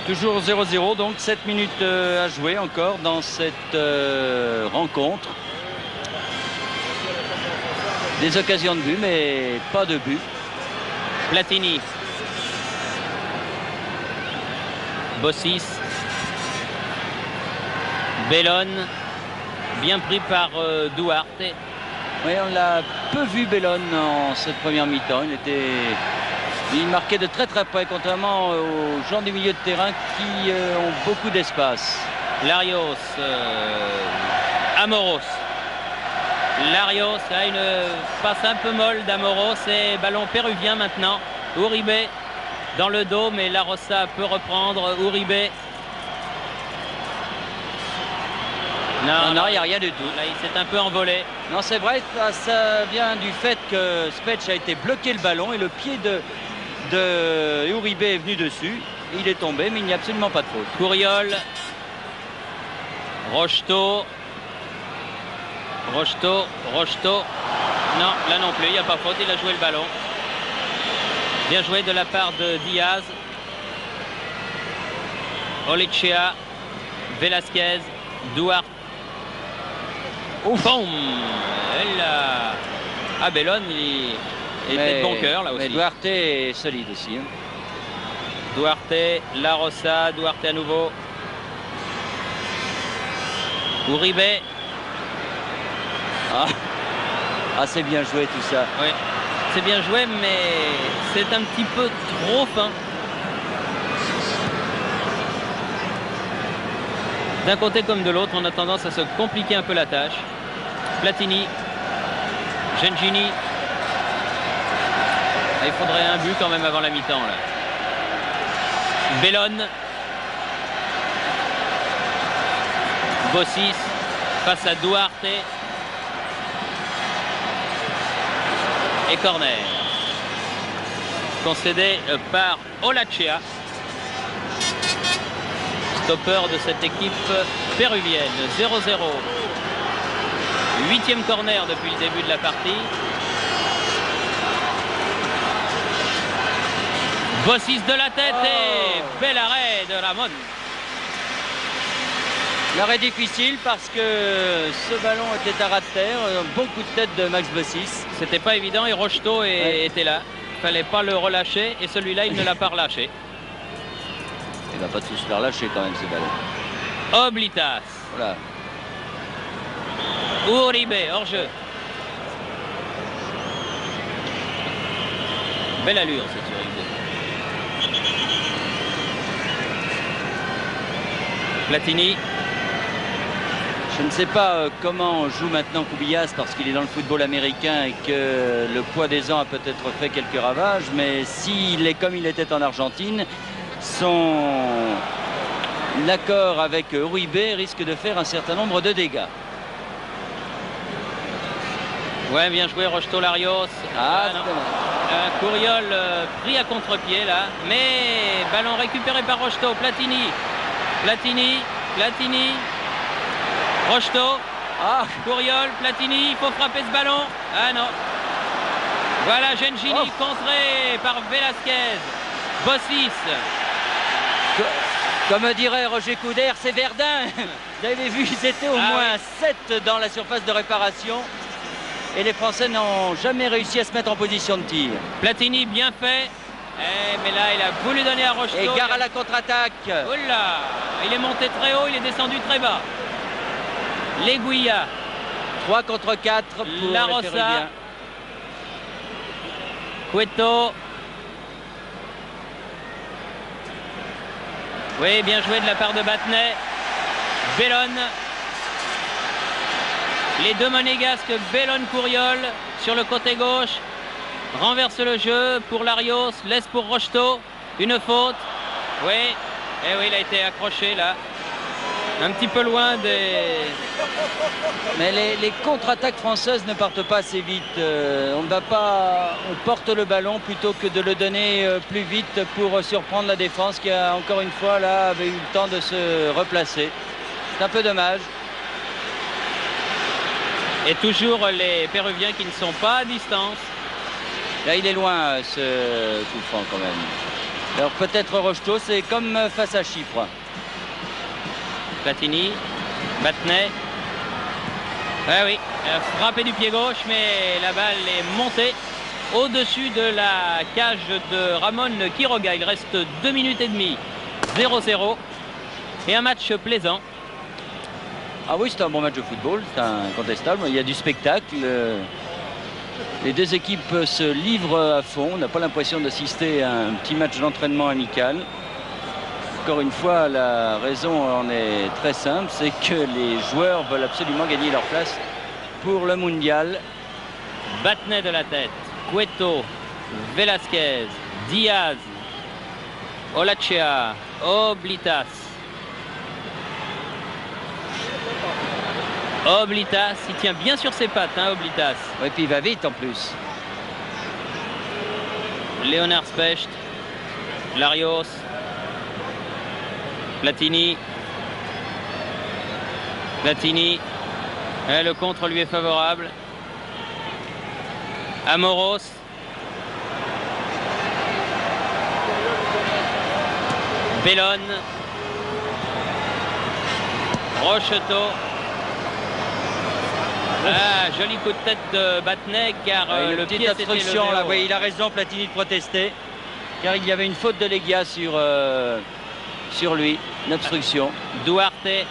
Toujours 0-0, donc 7 minutes à jouer encore dans cette rencontre. Des occasions de but, mais pas de but. Platini. Bossis. Bellone. Bien pris par Duarte. Oui, on l'a peu vu Bellone en cette première mi-temps. Il marquait de très très près, contrairement aux gens du milieu de terrain qui ont beaucoup d'espace. Larios. Amoros. Larios a une passe un peu molle d'Amoros et ballon péruvien maintenant. Uribe dans le dos, mais La Rosa peut reprendre. Uribe. Non, il n'y a rien du tout. Là, il s'est un peu envolé. Non, c'est vrai, ça vient du fait que Spetch a été bloqué le ballon et le pied de Uribe est venu dessus. Il est tombé, mais il n'y a absolument pas de faute. Couriol. Rocheteau. Non, là non plus, il n'y a pas faute, il a joué le ballon. Bien joué de la part de Diaz. Olicea. Velasquez. Duarte. Boum. Ah, Bellone, il était de bon cœur là aussi. Mais Duarte est solide aussi. Hein. Duarte, La Rosa, Duarte à nouveau. Uribe. Ah, c'est bien joué tout ça. Oui, c'est bien joué, mais c'est un petit peu trop fin. D'un côté comme de l'autre, on a tendance à se compliquer un peu la tâche. Platini, Gengini. Il faudrait un but quand même avant la mi-temps. Bellone. Bossis face à Duarte. Et corner. Concédé par Olachea. Stopper de cette équipe péruvienne. 0-0. 8e corner depuis le début de la partie. Bossis de la tête et bel arrêt de Ramon. L'arrêt difficile parce que ce ballon était à ras de terre. Un bon coup de tête de Max Bossis. C'était pas évident et Rocheteau était là. Il fallait pas le relâcher et celui-là il ne l'a pas relâché. Il va pas tous se faire lâcher quand même ce ballon. Oblitas. Voilà. Uribe hors jeu. Belle allure cette Uribe. Platini. Je ne sais pas comment joue maintenant Cubillas parce qu'il est dans le football américain et que le poids des ans a peut-être fait quelques ravages, mais s'il est comme il était en Argentine, son l'accord avec Uribe risque de faire un certain nombre de dégâts. Ouais, bien joué Rocheteau Larios. Couriol pris à contre-pied là, mais ballon récupéré par Rocheteau. Platini, Rocheteau, Couriol, Platini, il faut frapper ce ballon. Ah non. Voilà Gengini contré par Velasquez. Bossis. Comme dirait Roger Coudert, c'est Verdun. Vous avez vu, ils étaient au moins 7 dans la surface de réparation. Et les Français n'ont jamais réussi à se mettre en position de tir. Platini bien fait. Mais là, il a voulu donner à Rocheteau. Et gare à la contre-attaque. Oula, il est monté très haut, il est descendu très bas. L'Aiguilla. 3 contre 4 pour La les Rossa. Péruviens. Cueto. Oui, bien joué de la part de Battenet. Bellone. Les deux monégasques, Bellone-Couriol sur le côté gauche. Renverse le jeu pour Larios, laisse pour Rocheteau. Une faute. Oui, oui, il a été accroché là. Un petit peu loin des... Mais les contre-attaques françaises ne partent pas assez vite. On porte le ballon plutôt que de le donner plus vite pour surprendre la défense qui a encore une fois là avait eu le temps de se replacer. C'est un peu dommage. Et toujours les Péruviens qui ne sont pas à distance. Là, il est loin ce coup franc quand même. Alors peut-être Rocheteau, c'est comme face à Chypre. Platini, Battenet. Ah oui, frappé du pied gauche, mais la balle est montée au-dessus de la cage de Ramon Quiroga. Il reste 2 minutes et demie. 0-0. Et un match plaisant. Ah oui, c'est un bon match de football, c'est incontestable. Il y a du spectacle. Les deux équipes se livrent à fond. On n'a pas l'impression d'assister à un petit match d'entraînement amical. Encore une fois, la raison en est très simple, c'est que les joueurs veulent absolument gagner leur place pour le mondial. Battenet de la tête, Cueto, Velasquez, Diaz, Olachea, Oblitas. Oblitas, il tient bien sur ses pattes, hein, Oblitas. Oui, puis il va vite en plus. Léonard Specht, Larios, Platini. Le contre lui est favorable. Amoros. Bellone. Rocheteau. Joli coup de tête de Battenet car le pied s'était levé. Là, oui, il a raison Platini de protester car il y avait une faute de Legia sur lui, une obstruction. Duarte,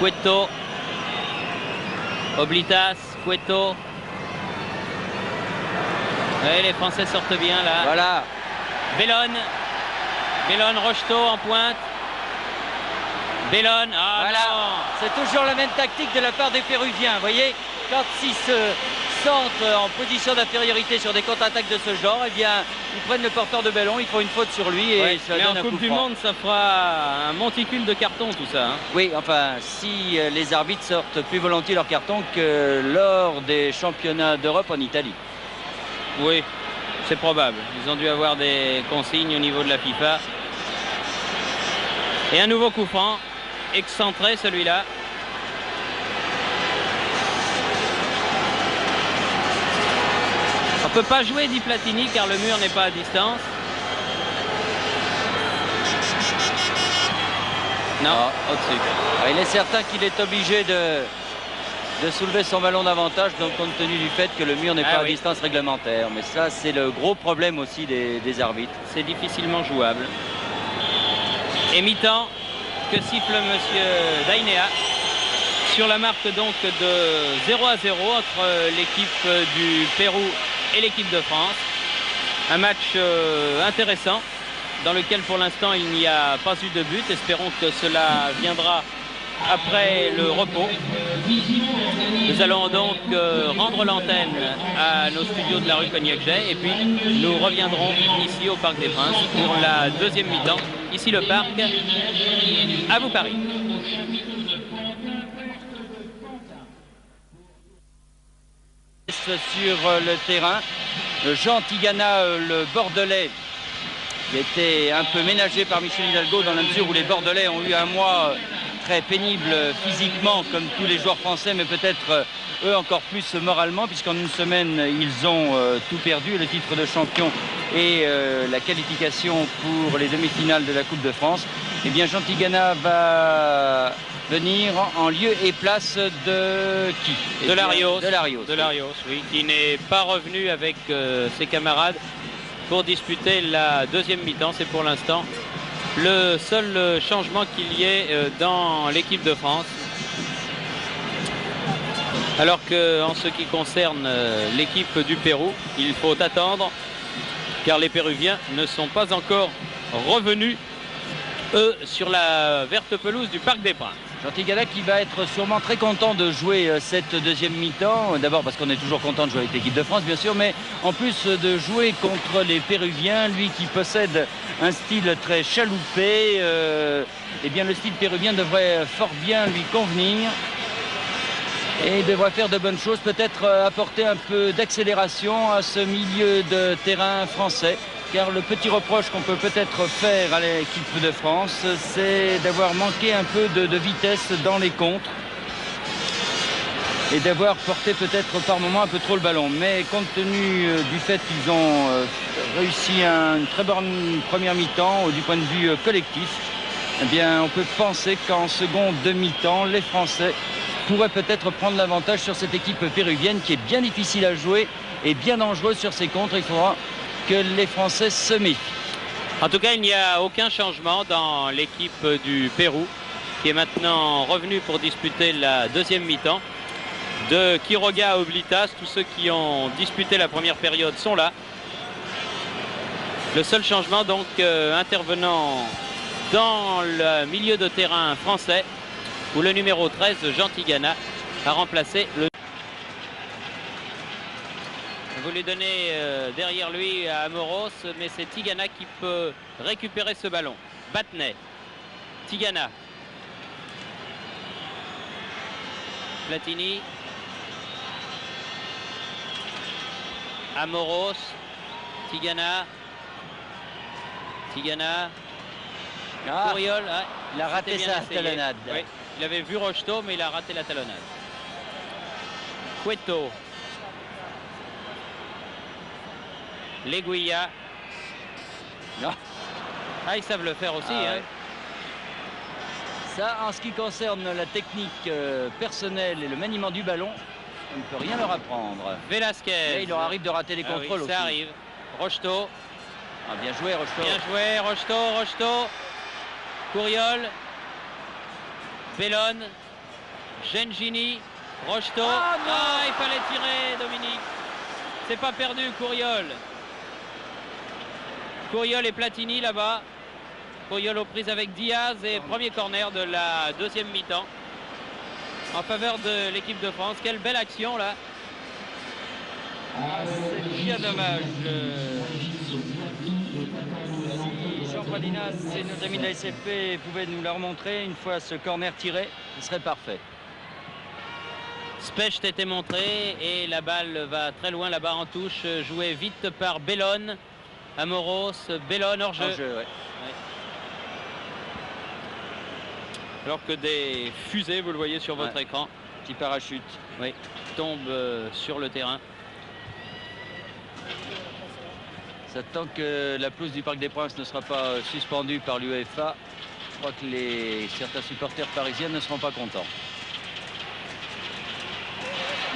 Cueto, Oblitas, Cueto. Et les Français sortent bien là. Voilà. Bellone, Rocheteau en pointe. Bellone, voilà. C'est toujours la même tactique de la part des Péruviens. Vous voyez, quand ils se sentent en position d'infériorité sur des contre-attaques de ce genre, eh bien, ils prennent le porteur de ballon, ils font une faute sur lui et ça donne un coup franc. Mais en Coupe du Monde, ça fera un monticule de cartons tout ça. Hein. Oui, enfin, si les arbitres sortent plus volontiers leurs cartons que lors des championnats d'Europe en Italie. Oui, c'est probable. Ils ont dû avoir des consignes au niveau de la FIFA. Et un nouveau coup franc, excentré celui-là. On ne peut pas jouer, dit Platini, car le mur n'est pas à distance. Non, au-dessus. Il est certain qu'il est obligé de soulever son ballon davantage, donc compte tenu du fait que le mur n'est pas à distance réglementaire. Mais ça, c'est le gros problème aussi des arbitres. C'est difficilement jouable. Et mi-temps que siffle monsieur Dainea sur la marque donc de 0-0 entre l'équipe du Pérou et l'équipe de France. Un match intéressant dans lequel pour l'instant il n'y a pas eu de but. Espérons que cela viendra après le repos. Nous allons donc rendre l'antenne à nos studios de la rue Cognac-Jay et puis nous reviendrons ici au Parc des Princes pour la deuxième mi-temps Ici le parc, à vous Paris. Sur le terrain, Jean Tigana, le Bordelais, qui était un peu ménagé par Michel Hidalgo dans la mesure où les Bordelais ont eu un mois très pénible physiquement comme tous les joueurs français, mais peut-être eux encore plus moralement, puisqu'en une semaine ils ont tout perdu, le titre de champion et la qualification pour les demi-finales de la Coupe de France. Eh bien Jean Tigana va venir en lieu et place de qui? De Larios. De Larios. De Larios, oui, qui n'est pas revenu avec ses camarades pour disputer la deuxième mi-temps. C'est pour l'instant le seul changement qu'il y ait dans l'équipe de France. Alors qu'en ce qui concerne l'équipe du Pérou, il faut attendre car les Péruviens ne sont pas encore revenus, eux, sur la verte pelouse du Parc des Princes. Jean Tigana qui va être sûrement très content de jouer cette deuxième mi-temps. D'abord parce qu'on est toujours content de jouer avec l'équipe de France, bien sûr, mais en plus de jouer contre les Péruviens, lui qui possède un style très chaloupé, eh bien le style péruvien devrait fort bien lui convenir. Et il devrait faire de bonnes choses, peut-être apporter un peu d'accélération à ce milieu de terrain français. Car le petit reproche qu'on peut peut-être faire à l'équipe de France, c'est d'avoir manqué un peu de vitesse dans les contres et d'avoir porté peut-être par moments un peu trop le ballon. Mais compte tenu du fait qu'ils ont réussi une très bonne première mi-temps du point de vue collectif, eh bien on peut penser qu'en seconde demi-temps, les Français pourraient peut-être prendre l'avantage sur cette équipe péruvienne qui est bien difficile à jouer et bien dangereuse sur ses contres. Il faudra que les Français se méfient. En tout cas, il n'y a aucun changement dans l'équipe du Pérou qui est maintenant revenu pour disputer la deuxième mi-temps. De Quiroga à Oblitas, tous ceux qui ont disputé la première période sont là. Le seul changement donc intervenant dans le milieu de terrain français où le numéro 13, Jean Tigana, a remplacé le... Vous lui donnez derrière lui à Amoros, mais c'est Tigana qui peut récupérer ce ballon. Battenet, Tigana, Platini, Amoros, Tigana, Couriol, il a raté sa talonnade. Oui, il avait vu Rocheteau, mais il a raté la talonnade. Cueto. L'Aiguilla. Ah, ils savent le faire aussi. Ouais. Ça, en ce qui concerne la technique personnelle et le maniement du ballon, on ne peut rien leur apprendre. Velasquez. Et il leur arrive de rater les contrôles oui, ça aussi. arrive. Rocheteau. Ah, bien joué, Rocheteau. Bien joué, Rocheteau. Couriol. Bellone. Gengini. Rocheteau. Ah, il fallait tirer, Dominique. C'est pas perdu, Couriol. Couriol et Platini là-bas. Couriol aux prises avec Diaz et premier corner de la deuxième mi-temps en faveur de l'équipe de France. Quelle belle action là. C'est bien dommage. Si Jean Pradinas et nos amis de la SFP pouvaient nous la remontrer une fois ce corner tiré, ce serait parfait. Specht était montré et la balle va très loin là-bas en touche, jouée vite par Bellone. Amoros, Bellone hors jeu. Ouais. Alors que des fusées, vous le voyez sur votre écran, petit parachute, tombent sur le terrain. Ça tant que la pelouse du Parc des Princes ne sera pas suspendue par l'UEFA, je crois que certains supporters parisiens ne seront pas contents.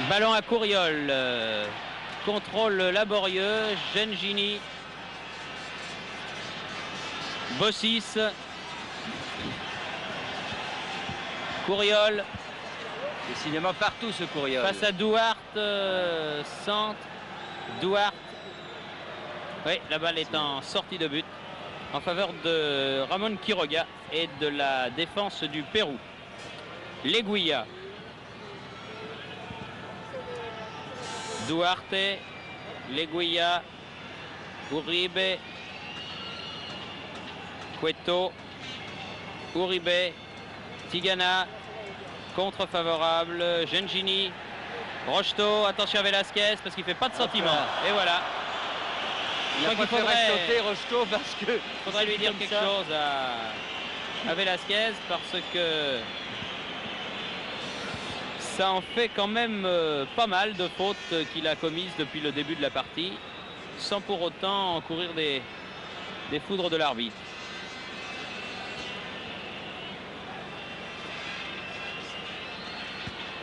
Ballon à Couriol, contrôle laborieux, Gengini, Bossis, Couriol. Décidément partout ce Couriol. Face à Duarte, centre, Duarte. Oui, la balle est en sortie de but en faveur de Ramon Quiroga et de la défense du Pérou. L'Aiguilla. Duarte, l'Aiguilla, Uribe, Cueto, Uribe, Tigana, contre favorable, Gengini, Rocheteau, attention à Velasquez parce qu'il ne fait pas de sentiment. Et voilà. Il a faudrait sauter Rocheteau parce que faudrait lui dire quelque chose à Velasquez parce que ça en fait quand même pas mal de fautes qu'il a commises depuis le début de la partie sans pour autant encourir des foudres de l'arbitre.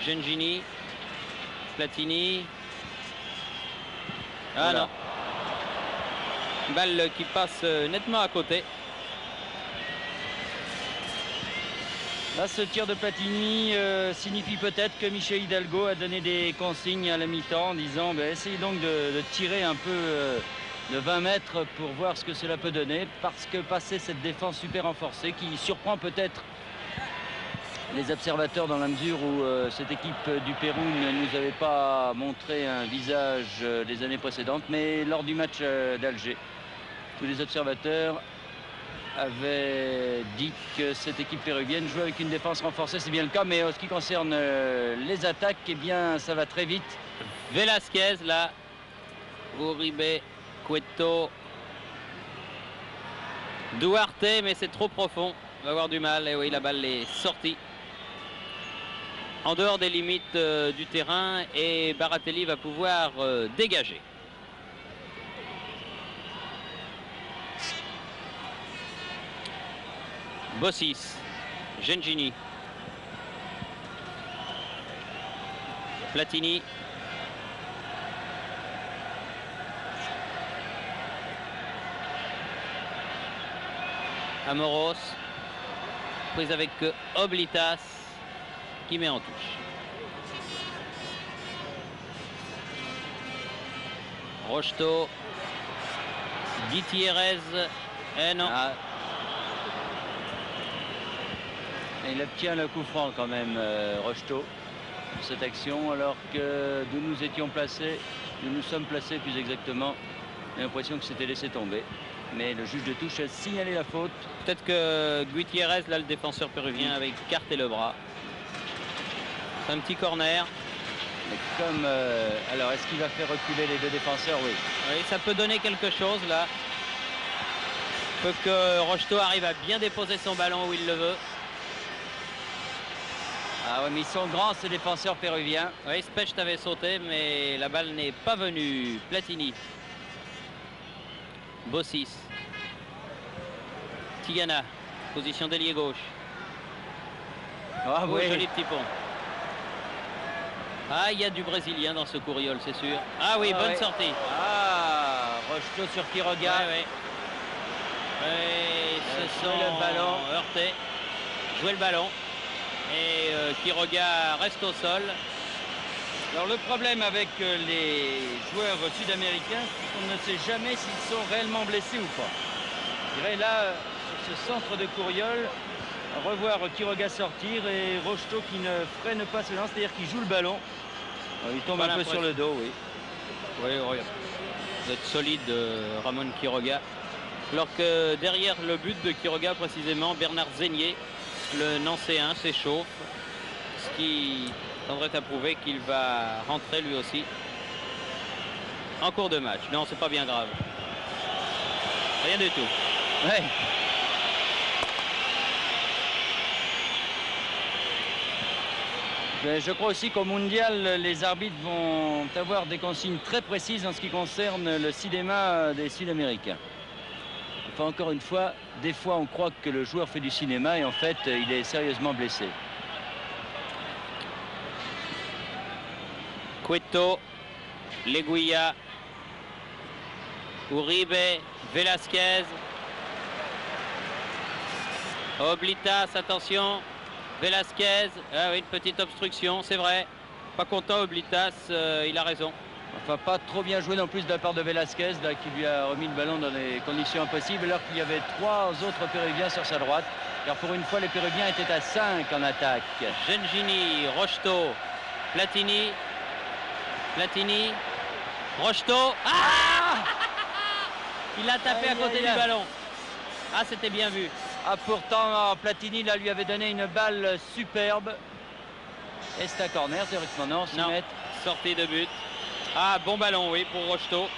Gengini, Platini. Ah non. Balle qui passe nettement à côté. Là, ce tir de Platini signifie peut-être que Michel Hidalgo a donné des consignes à la mi-temps en disant essayez donc de tirer un peu de 20 mètres pour voir ce que cela peut donner, parce que passer cette défense super renforcée qui surprend peut-être les observateurs dans la mesure où cette équipe du Pérou ne nous avait pas montré un visage les années précédentes, mais lors du match d'Alger, tous les observateurs avaient dit que cette équipe péruvienne jouait avec une défense renforcée. C'est bien le cas, mais en ce qui concerne les attaques, eh bien, ça va très vite. Velasquez, là, Uribe, Cueto, Duarte, mais c'est trop profond. On va avoir du mal. Et oui, la balle est sortie en dehors des limites du terrain et Baratelli va pouvoir dégager. Bossis, Gengini, Platini, Amoros, prise avec Oblitas qui met en touche. Rocheteau, Gutiérrez, et non. Ah. Et il obtient le coup franc quand même, Rocheteau, pour cette action, alors que d'où nous étions placés, nous nous sommes placés plus exactement, j'ai l'impression que c'était laissé tomber. Mais le juge de touche a signalé la faute. Peut-être que Gutiérrez, là, le défenseur péruvien, avait écarté le bras. C'est un petit corner. Mais comme, alors, est-ce qu'il va faire reculer les deux défenseurs? Oui. Oui, ça peut donner quelque chose, là. Il faut que Rocheteau arrive à bien déposer son ballon où il le veut. Ah oui, mais ils sont grands, ces défenseurs péruviens. Oui, Specht avait sauté, mais la balle n'est pas venue. Platini. Bossis. Tigana. Position d'ailier gauche. Ah Oh, oui. joli petit pont. Ah, il y a du Brésilien dans ce courriol, c'est sûr. Ah oui, bonne sortie. Ah, Rocheteau sur Quiroga. Oui. Oui, se sont le ballon. heurtés. Jouer le ballon. Et Quiroga reste au sol. Alors le problème avec les joueurs sud-américains, c'est qu'on ne sait jamais s'ils sont réellement blessés ou pas. Je dirais là, sur ce centre de Courriol, revoir Quiroga sortir et Rocheteau qui ne freine pas ce lance, c'est-à-dire qu'il joue le ballon. Il tombe un peu sur le dos, oui. Oui, vous êtes solide, Ramon Quiroga. Alors que derrière le but de Quiroga, précisément, Bernard Zégnier, le Nancéen, s'échauffe. Ce qui tendrait à prouver qu'il va rentrer lui aussi en cours de match. Non, c'est pas bien grave. Rien du tout. Ouais. Je crois aussi qu'au mondial, les arbitres vont avoir des consignes très précises en ce qui concerne le cinéma des Sud-Américains. Enfin, encore une fois, des fois on croit que le joueur fait du cinéma et en fait il est sérieusement blessé. Cueto, Leguilla, Uribe, Velasquez, Oblitas, attention, Velasquez, ah oui, une petite obstruction, c'est vrai. Pas content Oblitas, il a raison. Enfin, pas trop bien joué non plus de la part de Velasquez, là, qui lui a remis le ballon dans des conditions impossibles, alors qu'il y avait 3 autres Péruviens sur sa droite. Car pour une fois, les Péruviens étaient à 5 en attaque. Gengini, Rocheteau, Platini, Rocheteau. Ah, il a tapé à côté du ballon. Ah, c'était bien vu. Ah, pourtant, Platini là, lui avait donné une balle superbe. Et c'est un corner, théoriquement, non, 6 mètres. Sortie de but. Ah, bon ballon, oui, pour Rocheteau.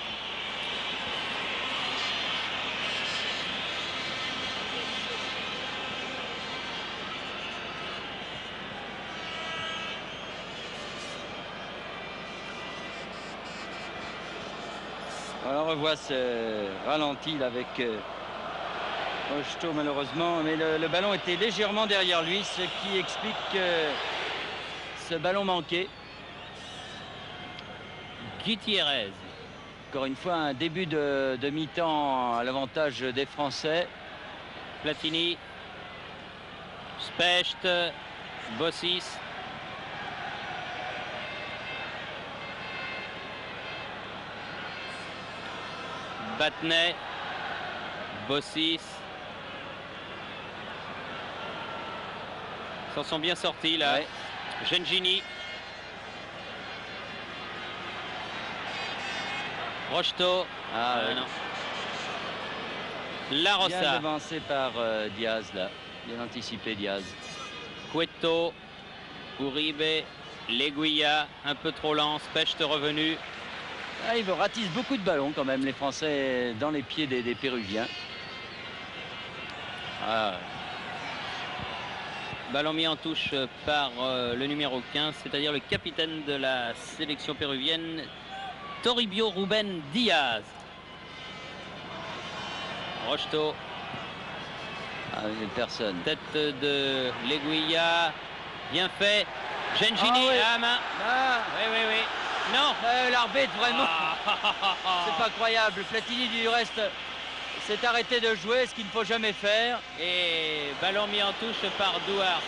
Alors, on revoit ce ralenti là, avec Rocheteau, malheureusement. Mais le ballon était légèrement derrière lui, ce qui explique ce ballon manqué. Gutiérrez. Encore une fois, un début de mi-temps à l'avantage des Français. Platini. Specht. Bossis. Battenet. Bossis. S'en sont bien sortis là. Ouais. Gengini. Rocheteau. Ouais. Non. La Rossa. Bien devancé par Diaz là. Bien anticipé Diaz. Cueto. Uribe. Leguilla. Un peu trop lent. Specht revenu. Ah, ils ratissent beaucoup de ballons quand même, les Français, dans les pieds des Péruviens. Ah. Ballon mis en touche par le numéro 15, c'est-à-dire le capitaine de la sélection péruvienne, Toribio Ruben Diaz. Rocheteau. Ah, personne. Tête de Leguilla. Bien fait. Gengini oui. à la main. Ah. Oui. Non. L'arbitre, vraiment. C'est pas croyable. Platini, du reste, s'est arrêté de jouer, ce qu'il ne faut jamais faire. Et ballon mis en touche par Duarte.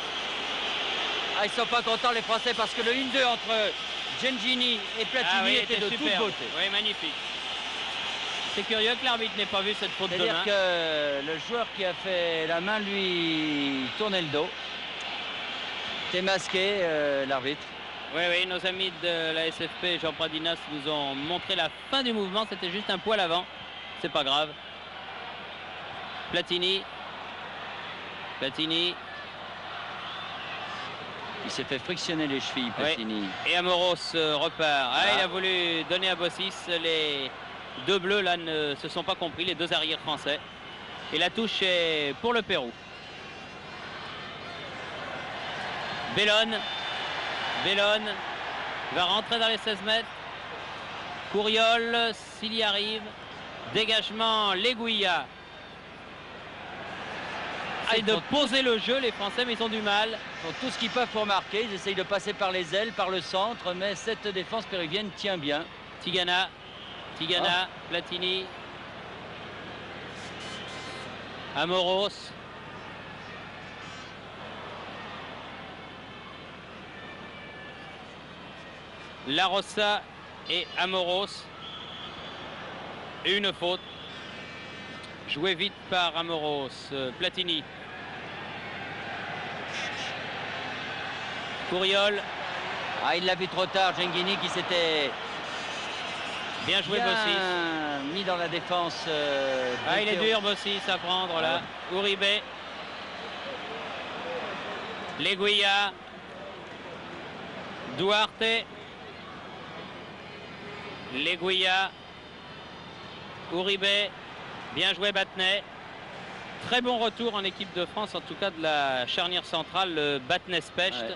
Ah, ils sont pas contents, les Français, parce que le 1-2 entre Gengini et Platini était de toute beauté. Oui, magnifique. C'est curieux que l'arbitre n'ait pas vu cette faute de main. C'est-à-dire que le joueur qui a fait la main lui tournait le dos. C'était masqué, l'arbitre. Oui, nos amis de la SFP, Jean Pradinas, nous ont montré la fin du mouvement. C'était juste un poil avant. C'est pas grave. Platini. Il s'est fait frictionner les chevilles, Platini. Oui. Et Amoros repart. Ah, il a voulu donner à Bossis. Les deux bleus là ne se sont pas compris, les deux arrières français. Et la touche est pour le Pérou. Bellone va rentrer dans les 16 mètres. Couriol, s'il y arrive. Dégagement, Leguilla. C'est de poser le jeu, les Français, mais ils ont du mal. Ils font tout ce qu'ils peuvent pour marquer. Ils essayent de passer par les ailes, par le centre, mais cette défense péruvienne tient bien. Tigana, Platini. Amoros. La Rossa et Amoros. Et une faute. Joué vite par Amoros. Platini. Couriol. Ah, il l'a vu trop tard, Gengini qui s'était bien joué Bossis. Mis dans la défense. Il est dur Bossis à prendre là. Uribe. Leguilla. Duarte. Leguilla. Uribe. Bien joué Battenet. Très bon retour en équipe de France, en tout cas de la charnière centrale, le Battenet-Specht. Ouais.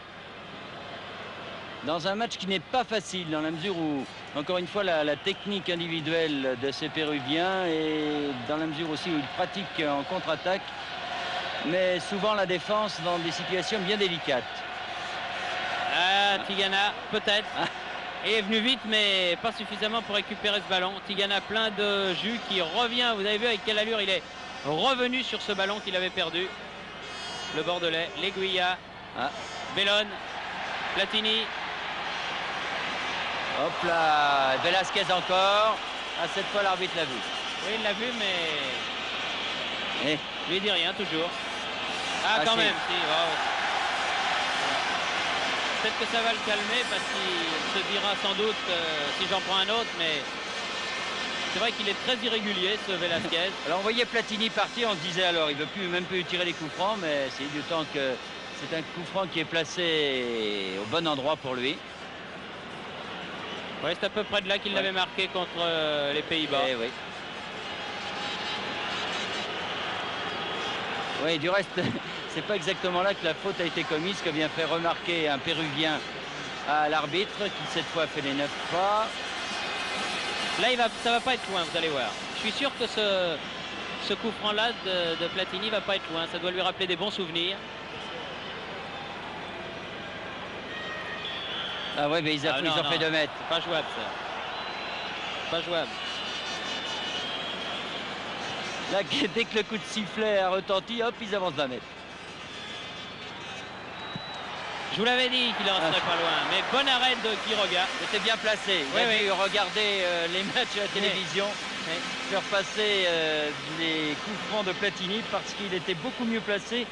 Dans un match qui n'est pas facile, dans la mesure où, encore une fois, la technique individuelle de ces Péruviens et dans la mesure aussi où ils pratiquent en contre-attaque, mais souvent la défense dans des situations bien délicates. Ah, Tigana, peut-être. Il est venu vite, mais pas suffisamment pour récupérer ce ballon. Tigana plein de jus qui revient. Vous avez vu avec quelle allure il est revenu sur ce ballon qu'il avait perdu. Le Bordelais, Leguilla, Bellone, Platini. Hop là, Velasquez encore. Ah, cette fois l'arbitre l'a vu. Oui, il l'a vu, mais lui dit rien toujours. Ah, quand même, si. Wow. Peut-être que ça va le calmer parce qu'il se dira sans doute si j'en prends un autre, mais C'est vrai qu'il est très irrégulier, ce Velasquez. Alors on voyait Platini partir, on se disait alors il ne veut plus même plus tirer les coups francs, mais c'est d'autant que c'est un coup franc qui est placé au bon endroit pour lui. Oui, c'est à peu près de là qu'il l'avait marqué contre les Pays-Bas. Oui. Oui, du reste, c'est pas exactement là que la faute a été commise, que vient faire remarquer un Péruvien à l'arbitre, qui cette fois fait les 9 pas. Là, ça va pas être loin, vous allez voir. Je suis sûr que ce coup franc-là de Platini va pas être loin. Ça doit lui rappeler des bons souvenirs. Ah ouais, mais ils ont fait 2 mètres. Pas jouable, ça. Pas jouable. Là, dès que le coup de sifflet a retenti, hop, ils avancent 20 mètres. Je vous l'avais dit qu'il en serait pas loin, mais bon arrêt de Quiroga. C'était bien placé. Il a dû regarder les matchs à la télévision, faire passer les coups francs de Platini parce qu'il était beaucoup mieux placé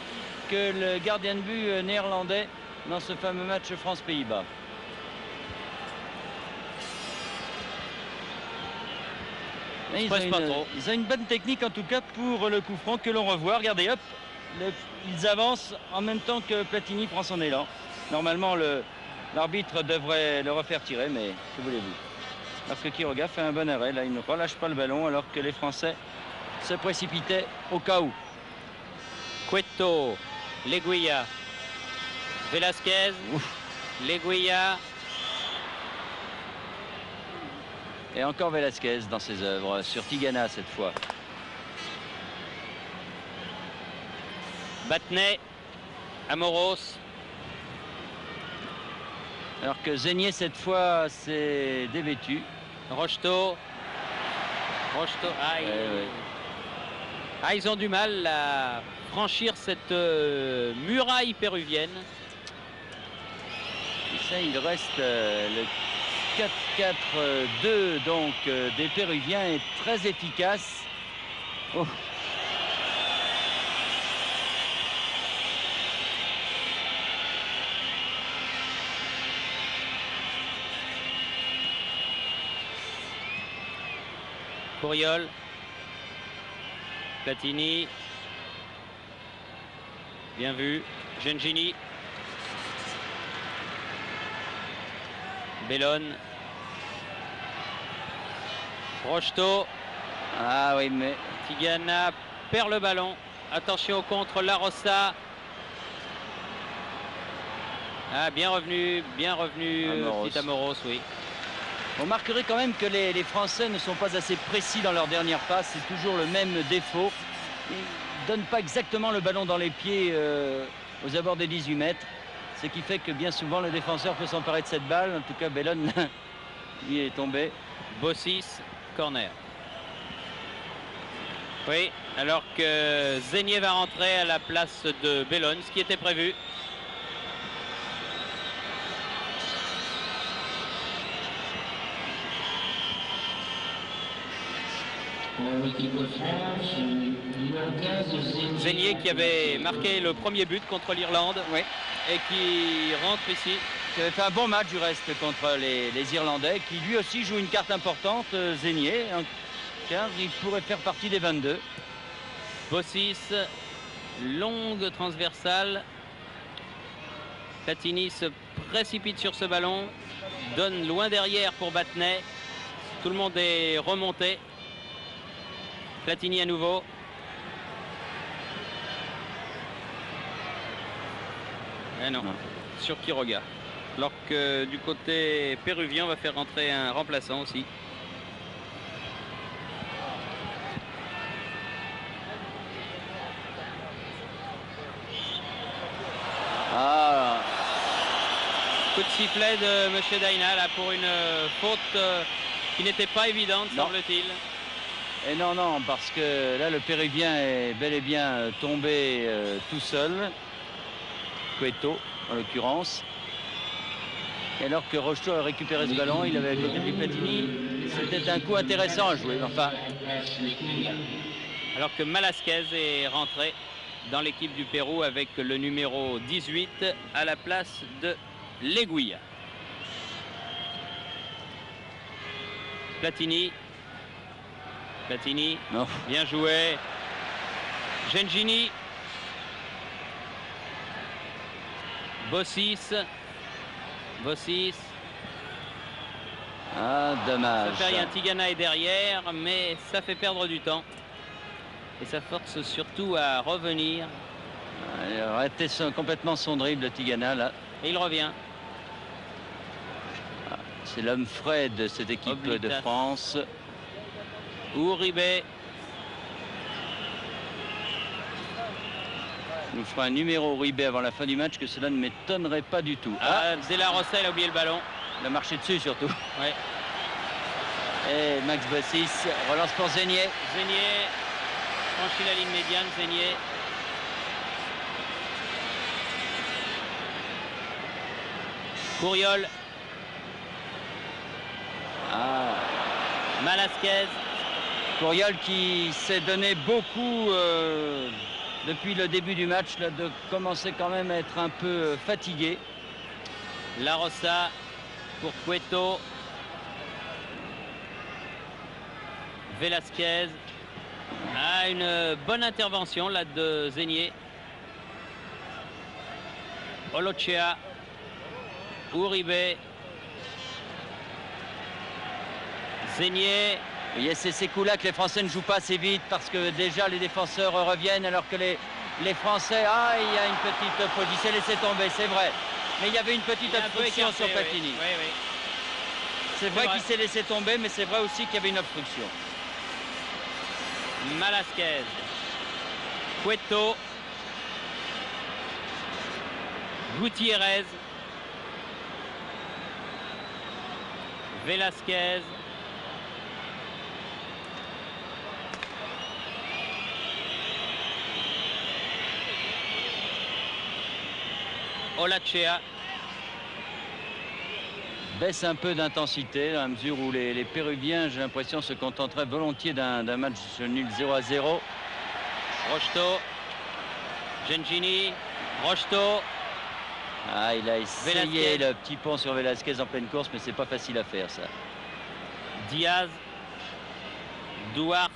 que le gardien de but néerlandais dans ce fameux match France-Pays-Bas. Ils ont une bonne technique en tout cas pour le coup franc que l'on revoit. Regardez, hop, ils avancent en même temps que Platini prend son élan. Normalement, l'arbitre devrait le refaire tirer, mais que voulez-vous? Parce que Quiroga fait un bon arrêt. Là, il ne relâche pas le ballon alors que les Français se précipitaient au cas où. Cueto, Leguilla, Velasquez, Leguilla. Et encore Velasquez dans ses œuvres, sur Tigana cette fois. Battenet, Amoros. Alors que Zenier cette fois s'est dévêtu. Rocheteau. Ah, ils ont du mal à franchir cette muraille péruvienne. Et ça, il reste le 4-4-2 donc des Péruviens est très efficace. Oh. Couriol, Platini, bien vu, Gengini, Bellone, Rocheteau. Ah oui, mais Tigana perd le ballon. Attention contre La Rossa. Ah, bien revenu, petit Amoros, oui. On remarquerait quand même que les Français ne sont pas assez précis dans leur dernière passe. C'est toujours le même défaut. Ils ne donnent pas exactement le ballon dans les pieds aux abords des 18 mètres. Ce qui fait que bien souvent le défenseur peut s'emparer de cette balle. En tout cas, Bellone lui est tombé. Bossis, corner. Oui, alors que Zenier va rentrer à la place de Bellone, ce qui était prévu. Zenier qui avait marqué le premier but contre l'Irlande, et qui rentre ici. Qui avait fait un bon match du reste contre les Irlandais, qui lui aussi joue une carte importante, Zenier, car il pourrait faire partie des 22. Bossis, longue transversale. Platini se précipite sur ce ballon, donne loin derrière pour Battenet. Tout le monde est remonté. Platini à nouveau. Eh non, sur Quiroga. Alors que du côté péruvien, on va faire rentrer un remplaçant aussi. Ah. Coup de sifflet de M. Daina là, pour une faute qui n'était pas évidente, semble-t-il. Et non, parce que là, le Péruvien est bel et bien tombé tout seul. Cueto, en l'occurrence. Et alors que Rocheteau a récupéré ce ballon, il avait à côté de Platini. C'était un coup intéressant à jouer. Enfin. Alors que Malasquez est rentré dans l'équipe du Pérou avec le numéro 18 à la place de Leguilla. Platini. Platini, Non. bien joué. Gengini. Bossis. Ah, dommage. Ça fait rien, Tigana est derrière, mais ça fait perdre du temps. Et ça force surtout à revenir. Il a arrêté complètement son dribble, Tigana, là. Et il revient. C'est l'homme frais de cette équipe Oblitas. de France. Uribe. Il nous fera un numéro Uribe avant la fin du match, que cela ne m'étonnerait pas du tout. De la Rosa, il a oublié le ballon. Il a marché dessus surtout. Ouais. Et Max Bossis relance pour Zénier. Zénier franchit la ligne médiane. Zénier. Couriol. Malasquez. Couriol qui s'est donné beaucoup depuis le début du match, là, de commencer quand même à être un peu fatigué. La Rosa pour Cueto. Velasquez. Une bonne intervention là de Zénier. Olochea. Uribe. Zénier. Vous voyez, c'est ces coups-là que les Français ne jouent pas assez vite parce que déjà les défenseurs reviennent alors que les Français... il y a une petite faute. Il s'est laissé tomber, c'est vrai. Mais il y avait une petite obstruction sur Platini. Oui. C'est vrai qu'il s'est laissé tomber, mais c'est vrai aussi qu'il y avait une obstruction. Malasquez. Cueto. Gutiérrez. Velasquez. Olachea. Baisse un peu d'intensité à mesure où les Péruviens, j'ai l'impression, se contenteraient volontiers d'un match nul 0-0. Rocheteau. Gengini. Rocheteau. Il a essayé Velasquez. le petit pont sur Velasquez en pleine course, mais c'est pas facile à faire, ça. Diaz. Duarte.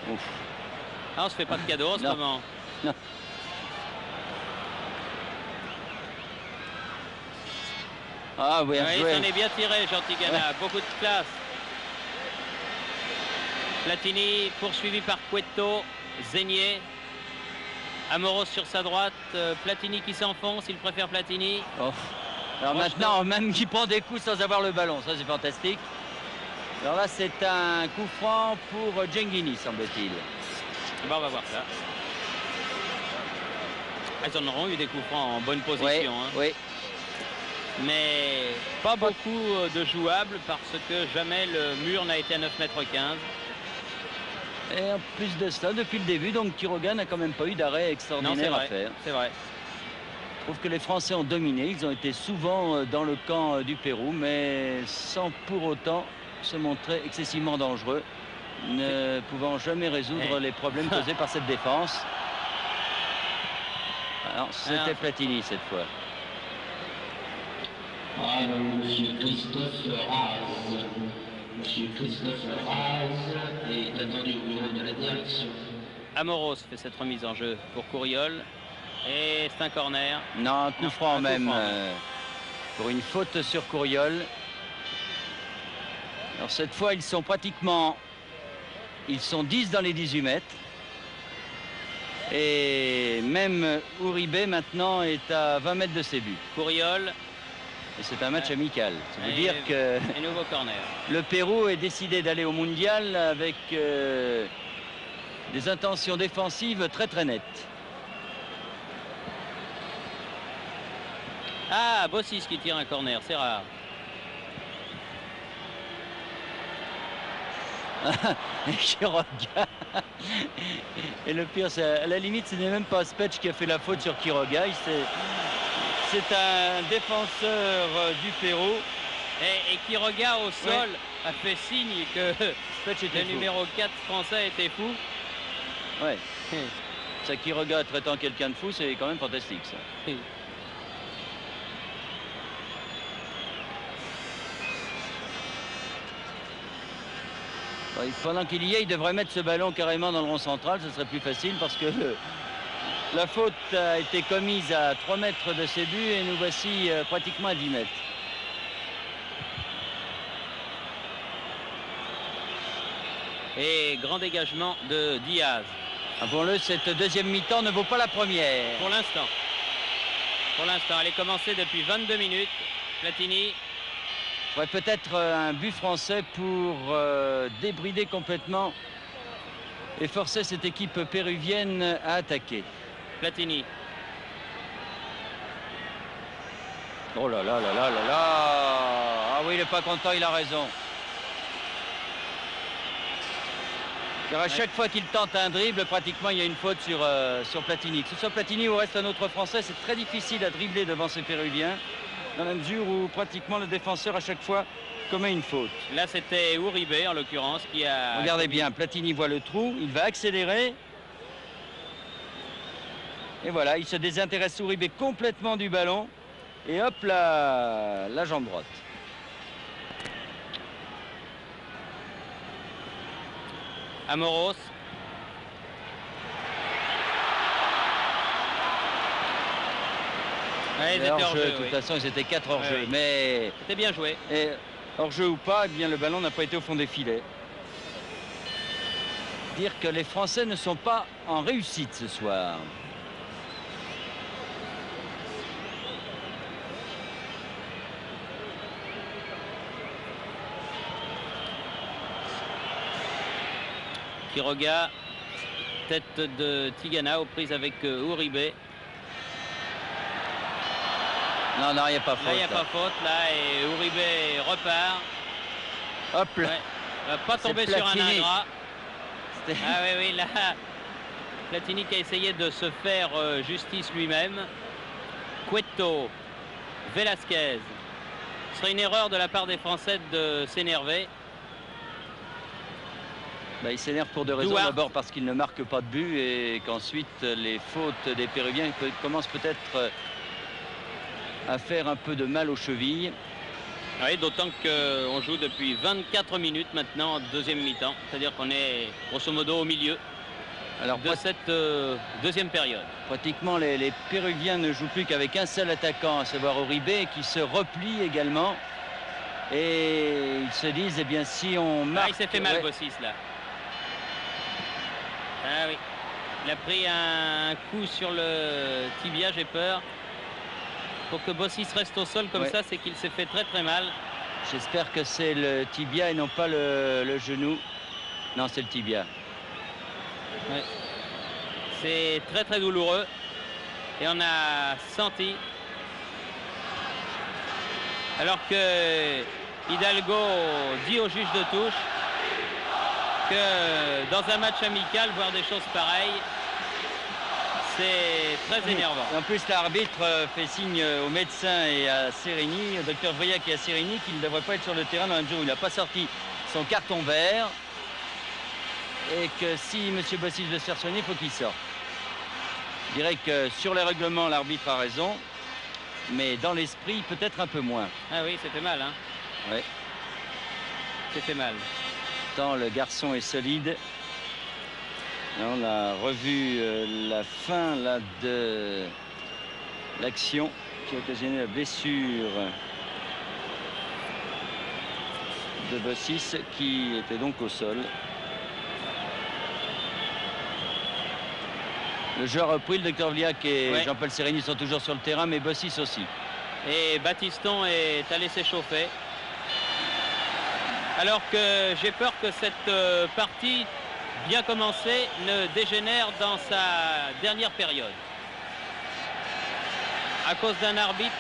Ouf. On se fait pas de cadeau en ce Non. moment. Non. Oui, Il s'en est bien tiré, Jean Tigana. Beaucoup de classe. Platini poursuivi par Cueto. Zénier. Amoros sur sa droite. Platini qui s'enfonce. Il préfère Platini. Alors maintenant, même qui prend des coups sans avoir le ballon. Ça, c'est fantastique. Alors là, c'est un coup franc pour Gengini, semble-t-il. On va voir ça. Ils en auront eu des coups francs en bonne position. Oui. Mais pas beaucoup de jouables parce que jamais le mur n'a été à 9,15 m. Et en plus de cela, depuis le début, donc Quiroga n'a quand même pas eu d'arrêt extraordinaire à faire. C'est vrai. Je trouve que les Français ont dominé. Ils ont été souvent dans le camp du Pérou, mais sans pour autant se montrer excessivement dangereux, ne pouvant jamais résoudre les problèmes causés par cette défense. Alors, c'était Platini cette fois. Monsieur Christophe Raz. Monsieur Christophe Raz est attendu au bureau de la direction. Amoros fait cette remise en jeu pour Couriol. Et c'est un corner. Non, un coup franc même. Pour une faute sur Couriol. Alors cette fois, ils sont 10 dans les 18 mètres. Et même Uribe maintenant est à 20 mètres de ses buts. Couriol. Et c'est un match amical. Ça veut dire que et nouveau corner. Le Pérou est décidé d'aller au mondial avec des intentions défensives très très nettes. Bossis qui tire un corner, c'est rare. Quiroga. Et le pire, c'est à la limite, ce n'est même pas Spetch qui a fait la faute sur Quiroga. C'est un défenseur du Pérou. Et Quiroga au sol a fait signe que Spetch était le numéro 4 français était fou. Ouais. Ça, Quiroga traitant quelqu'un de fou, c'est quand même fantastique, ça. Pendant qu'il y est, il devrait mettre ce ballon carrément dans le rond central, ce serait plus facile parce que la faute a été commise à 3 mètres de ses buts et nous voici pratiquement à 10 mètres. Et grand dégagement de Diaz. Avouons-le, cette deuxième mi-temps ne vaut pas la première. Pour l'instant. Pour l'instant, elle est commencée depuis 22 minutes. Platini. Il faudrait peut-être un but français pour débrider complètement et forcer cette équipe péruvienne à attaquer. Platini. Oh là là là là là là. Ah oui, il n'est pas content, il a raison. Car à chaque fois qu'il tente un dribble, pratiquement il y a une faute sur Platini. Que ce soit Platini ou reste un autre Français, c'est très difficile à dribbler devant ces Péruviens, dans la mesure où pratiquement le défenseur à chaque fois commet une faute. Là c'était Uribe en l'occurrence qui a... Regardez bien, Platini voit le trou, il va accélérer. Et voilà, il se désintéresse Uribe complètement du ballon. Et hop, la jambe droite. Amoros. Ouais, ils étaient hors jeu. De toute façon, ils étaient 4 hors jeu. Oui. Mais c'était bien joué. Et hors jeu ou pas, eh bien, le ballon n'a pas été au fond des filets. Dire que les Français ne sont pas en réussite ce soir. Quiroga, tête de Tigana aux prises avec Uribe. Non, non, il n'y a pas faute. Là, il n'y a pas faute, là, et Uribe repart. Hop là. Ouais. Va pas tomber sur un ingrat. Ah oui, oui, là, Platini qui a essayé de se faire justice lui-même. Cueto, Velasquez. Ce serait une erreur de la part des Français de s'énerver. Bah, il s'énerve pour deux raisons. Duarte. D'abord parce qu'il ne marque pas de but et qu'ensuite les fautes des Péruviens commencent peut-être à faire un peu de mal aux chevilles. Oui, d'autant qu'on joue depuis 24 minutes maintenant en deuxième mi-temps. C'est-à-dire qu'on est grosso modo au milieu de cette deuxième période. Pratiquement les Péruviens ne jouent plus qu'avec un seul attaquant, à savoir Uribe, qui se replie également. Et ils se disent, eh bien si on marque... Ah, il s'est fait mal, Bossis, là. Ah oui, il a pris un coup sur le tibia, j'ai peur. Pour que Bossis reste au sol comme ça, c'est qu'il s'est fait très très mal. J'espère que c'est le tibia et non pas le genou. Non, c'est le tibia. Ouais. C'est très très douloureux. Et on a senti. Alors que Hidalgo dit au juge de touche que dans un match amical, voir des choses pareilles, c'est très énervant. En plus, l'arbitre fait signe aux médecins et à Sereni, au docteur Vriac et à Sereni, qu'il ne devrait pas être sur le terrain dans la mesure où il n'a pas sorti son carton vert. Et que si M. Bossis veut se faire soigner, il faut qu'il sorte. Je dirais que sur les règlements, l'arbitre a raison, mais dans l'esprit, peut-être un peu moins. Ah oui, c'est fait mal, hein. Oui. C'est fait mal. Tant le garçon est solide. Là, on a revu la fin là, de l'action qui a occasionné la blessure de Bossis, qui était donc au sol. Le jeu a repris, le docteur Vriac et Jean-Paul Sereni sont toujours sur le terrain, mais Bossis aussi. Et Battiston est allé s'échauffer. Alors que j'ai peur que cette partie bien commencée ne dégénère dans sa dernière période. À cause d'un arbitre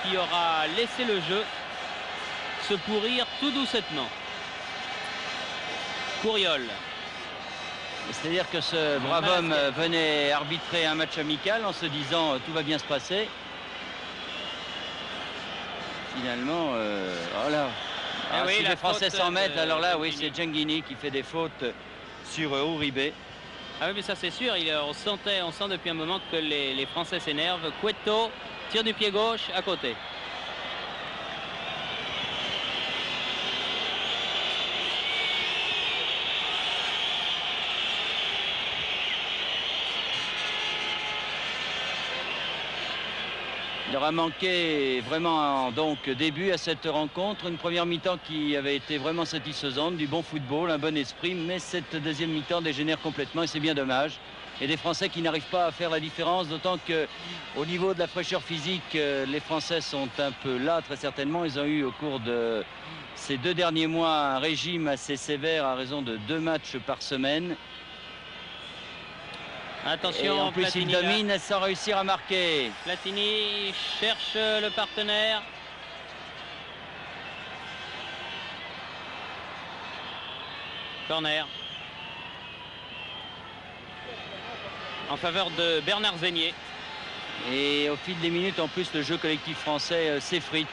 qui aura laissé le jeu se pourrir tout doucement. Couriol. C'est-à-dire que ce brave homme venait arbitrer un match amical en se disant tout va bien se passer. Finalement, voilà. Ah oui, si les Français s'en mettent, alors là, oui, c'est Djenguini qui fait des fautes sur Uribe. Ah oui, mais ça c'est sûr, on sent depuis un moment que les Français s'énervent. Cueto, tire du pied gauche, à côté. Il aura manqué vraiment donc début à cette rencontre. Une première mi-temps qui avait été vraiment satisfaisante, du bon football, un bon esprit. Mais cette deuxième mi-temps dégénère complètement et c'est bien dommage. Et des Français qui n'arrivent pas à faire la différence, d'autant qu'au niveau de la fraîcheur physique, les Français sont un peu là, très certainement. Ils ont eu au cours de ces 2 derniers mois un régime assez sévère à raison de 2 matchs par semaine. Attention, et en plus, Platini, il domine sans réussir à marquer. Platini cherche le partenaire. Corner. En faveur de Bernard Zégnier. Et au fil des minutes, en plus, le jeu collectif français s'effrite.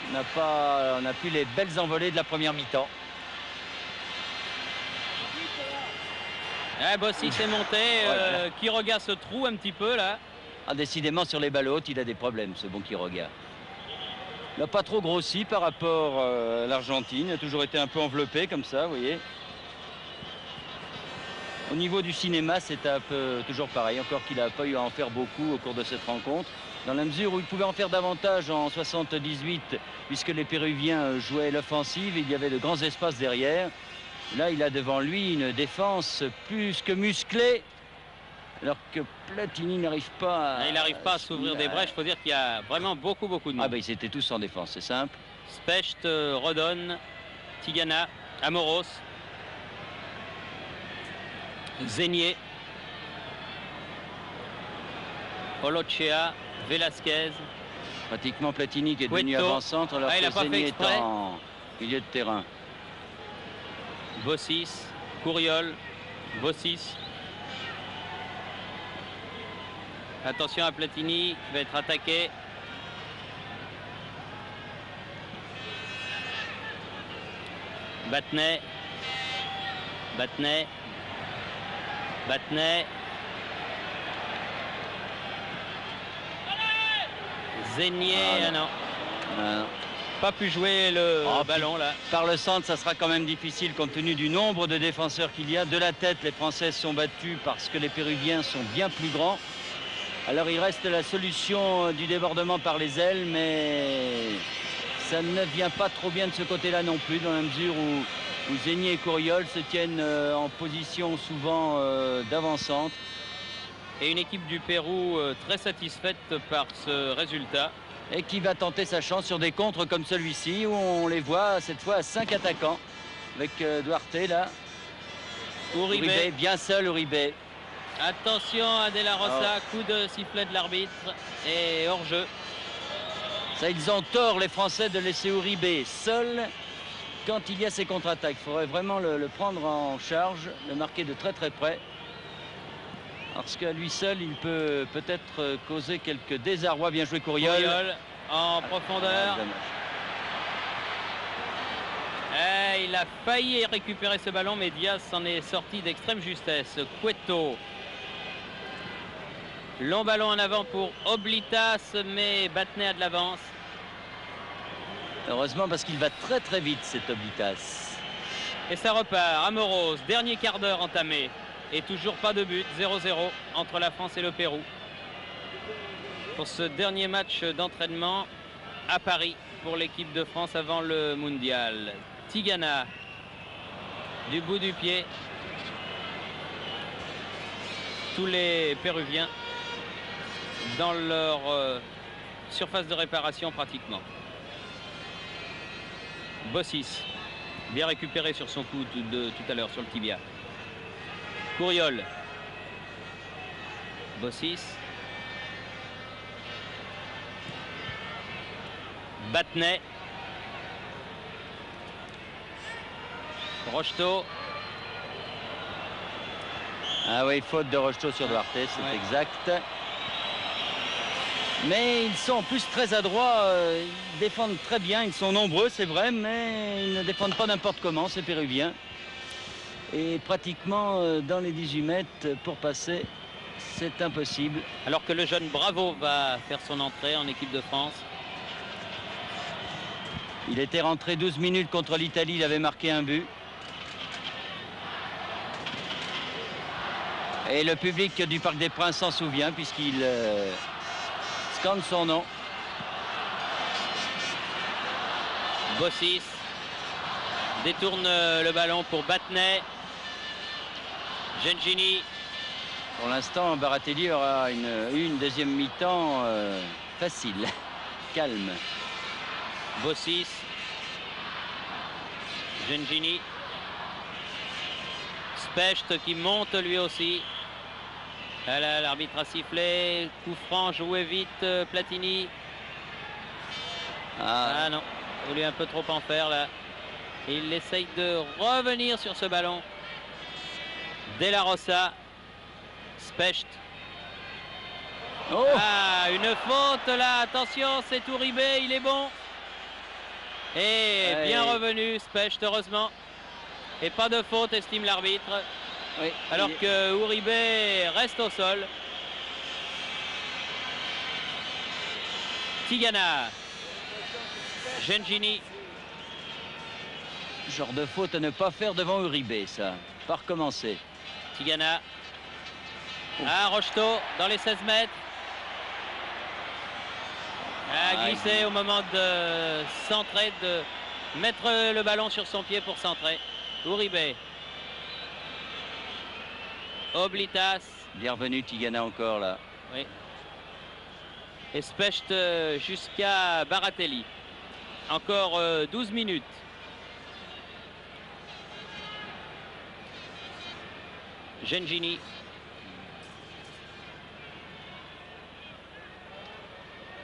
On n'a plus les belles envolées de la première mi-temps. Bossis est monté. Quiroga se trouve un petit peu là. Ah, décidément, sur les balles hautes, il a des problèmes, ce bon Quiroga. Il n'a pas trop grossi par rapport à l'Argentine. Il a toujours été un peu enveloppé comme ça, vous voyez. Au niveau du cinéma, c'est un peu toujours pareil. Encore qu'il n'a pas eu à en faire beaucoup au cours de cette rencontre. Dans la mesure où il pouvait en faire davantage en 78, puisque les Péruviens jouaient l'offensive, il y avait de grands espaces derrière. Là, il a devant lui une défense plus que musclée, alors que Platini n'arrive pas à... Il n'arrive pas à s'ouvrir des brèches. Il faut dire qu'il y a vraiment beaucoup de monde. Ah ben, ils étaient tous en défense, c'est simple. Specht, Rodon, Tigana, Amoros, Zégnier, Olochea, Velasquez. Pratiquement Platini qui est devenu Cueto. avant-centre, alors il a que pas fait Zégnier est exprès. en milieu de terrain. Bossis, Couriol, Bossis. Attention à Platini qui va être attaqué. Battenet. Battenet. Battenet. Zégnier, Ah non. non. Pas pu jouer le Oh, ballon là. Par le centre, ça sera quand même difficile compte tenu du nombre de défenseurs qu'il y a. De la tête, les Français sont battus parce que les Péruviens sont bien plus grands. Alors il reste la solution du débordement par les ailes, mais ça ne vient pas trop bien de ce côté-là non plus, dans la mesure où Zégnier et Couriol se tiennent en position souvent d'avant-centre. Et une équipe du Pérou très satisfaite par ce résultat. Et qui va tenter sa chance sur des contres comme celui-ci, où on les voit cette fois à 5 attaquants, avec Duarte là. Uribe. Bien seul Uribe. Attention à De La Rosa, coup de sifflet de l'arbitre et hors-jeu. Ça, ils ont tort, les Français, de laisser Uribe seul quand il y a ces contre-attaques. Il faudrait vraiment le prendre en charge, le marquer de très très près. Parce qu'à lui seul, il peut peut-être causer quelques désarrois. Bien joué Couriol. Couriol en profondeur. Il a failli récupérer ce ballon, mais Diaz s'en est sorti d'extrême justesse. Cueto. Long ballon en avant pour Oblitas, mais Battenet a de l'avance. Heureusement parce qu'il va très très vite cet Oblitas. Et ça repart. Amoros, dernier quart d'heure entamé. Et toujours pas de but, 0-0 entre la France et le Pérou. Pour ce dernier match d'entraînement à Paris pour l'équipe de France avant le mondial. Tigana, du bout du pied. Tous les Péruviens dans leur surface de réparation pratiquement. Bossis, bien récupéré sur son coup de tout à l'heure sur le tibia. Couriol. Bossis. Battenet. Rocheteau. Ah oui, faute de Rocheteau sur Duarte, c'est exact. Mais ils sont en plus très adroits, ils défendent très bien, ils sont nombreux, c'est vrai, mais ils ne défendent pas n'importe comment, ces Péruviens. Et pratiquement dans les 18 mètres pour passer, c'est impossible. Alors que le jeune Bravo va faire son entrée en équipe de France. Il était rentré 12 minutes contre l'Italie, il avait marqué un but. Et le public du Parc des Princes s'en souvient puisqu'il scande son nom. Bossis détourne le ballon pour Battenet. Gengini. Pour l'instant, Baratelli aura une deuxième mi-temps facile, calme. Bossis. Gengini. Specht qui monte lui aussi. Là, l'arbitre a sifflé. Coup franc, joué vite, Platini. Ah non, il voulait un peu trop en faire là. Il essaye de revenir sur ce ballon. De la Rosa. Specht. Oh. Ah, une faute là, attention, c'est Uribe, il est bon. Et bien revenu, Specht, heureusement. Et pas de faute, estime l'arbitre. Oui, alors que Uribe reste au sol. Tigana. Gengini. Genre de faute à ne pas faire devant Uribe, ça. Pas recommencer. Tigana. Ah, Rocheteau dans les 16 mètres. A glissé au moment de centrer, de mettre le ballon sur son pied pour centrer. Uribe. Oblitas. Bienvenue Tigana encore là. Oui. Et Specht jusqu'à Baratelli. Encore 12 minutes. Gengini.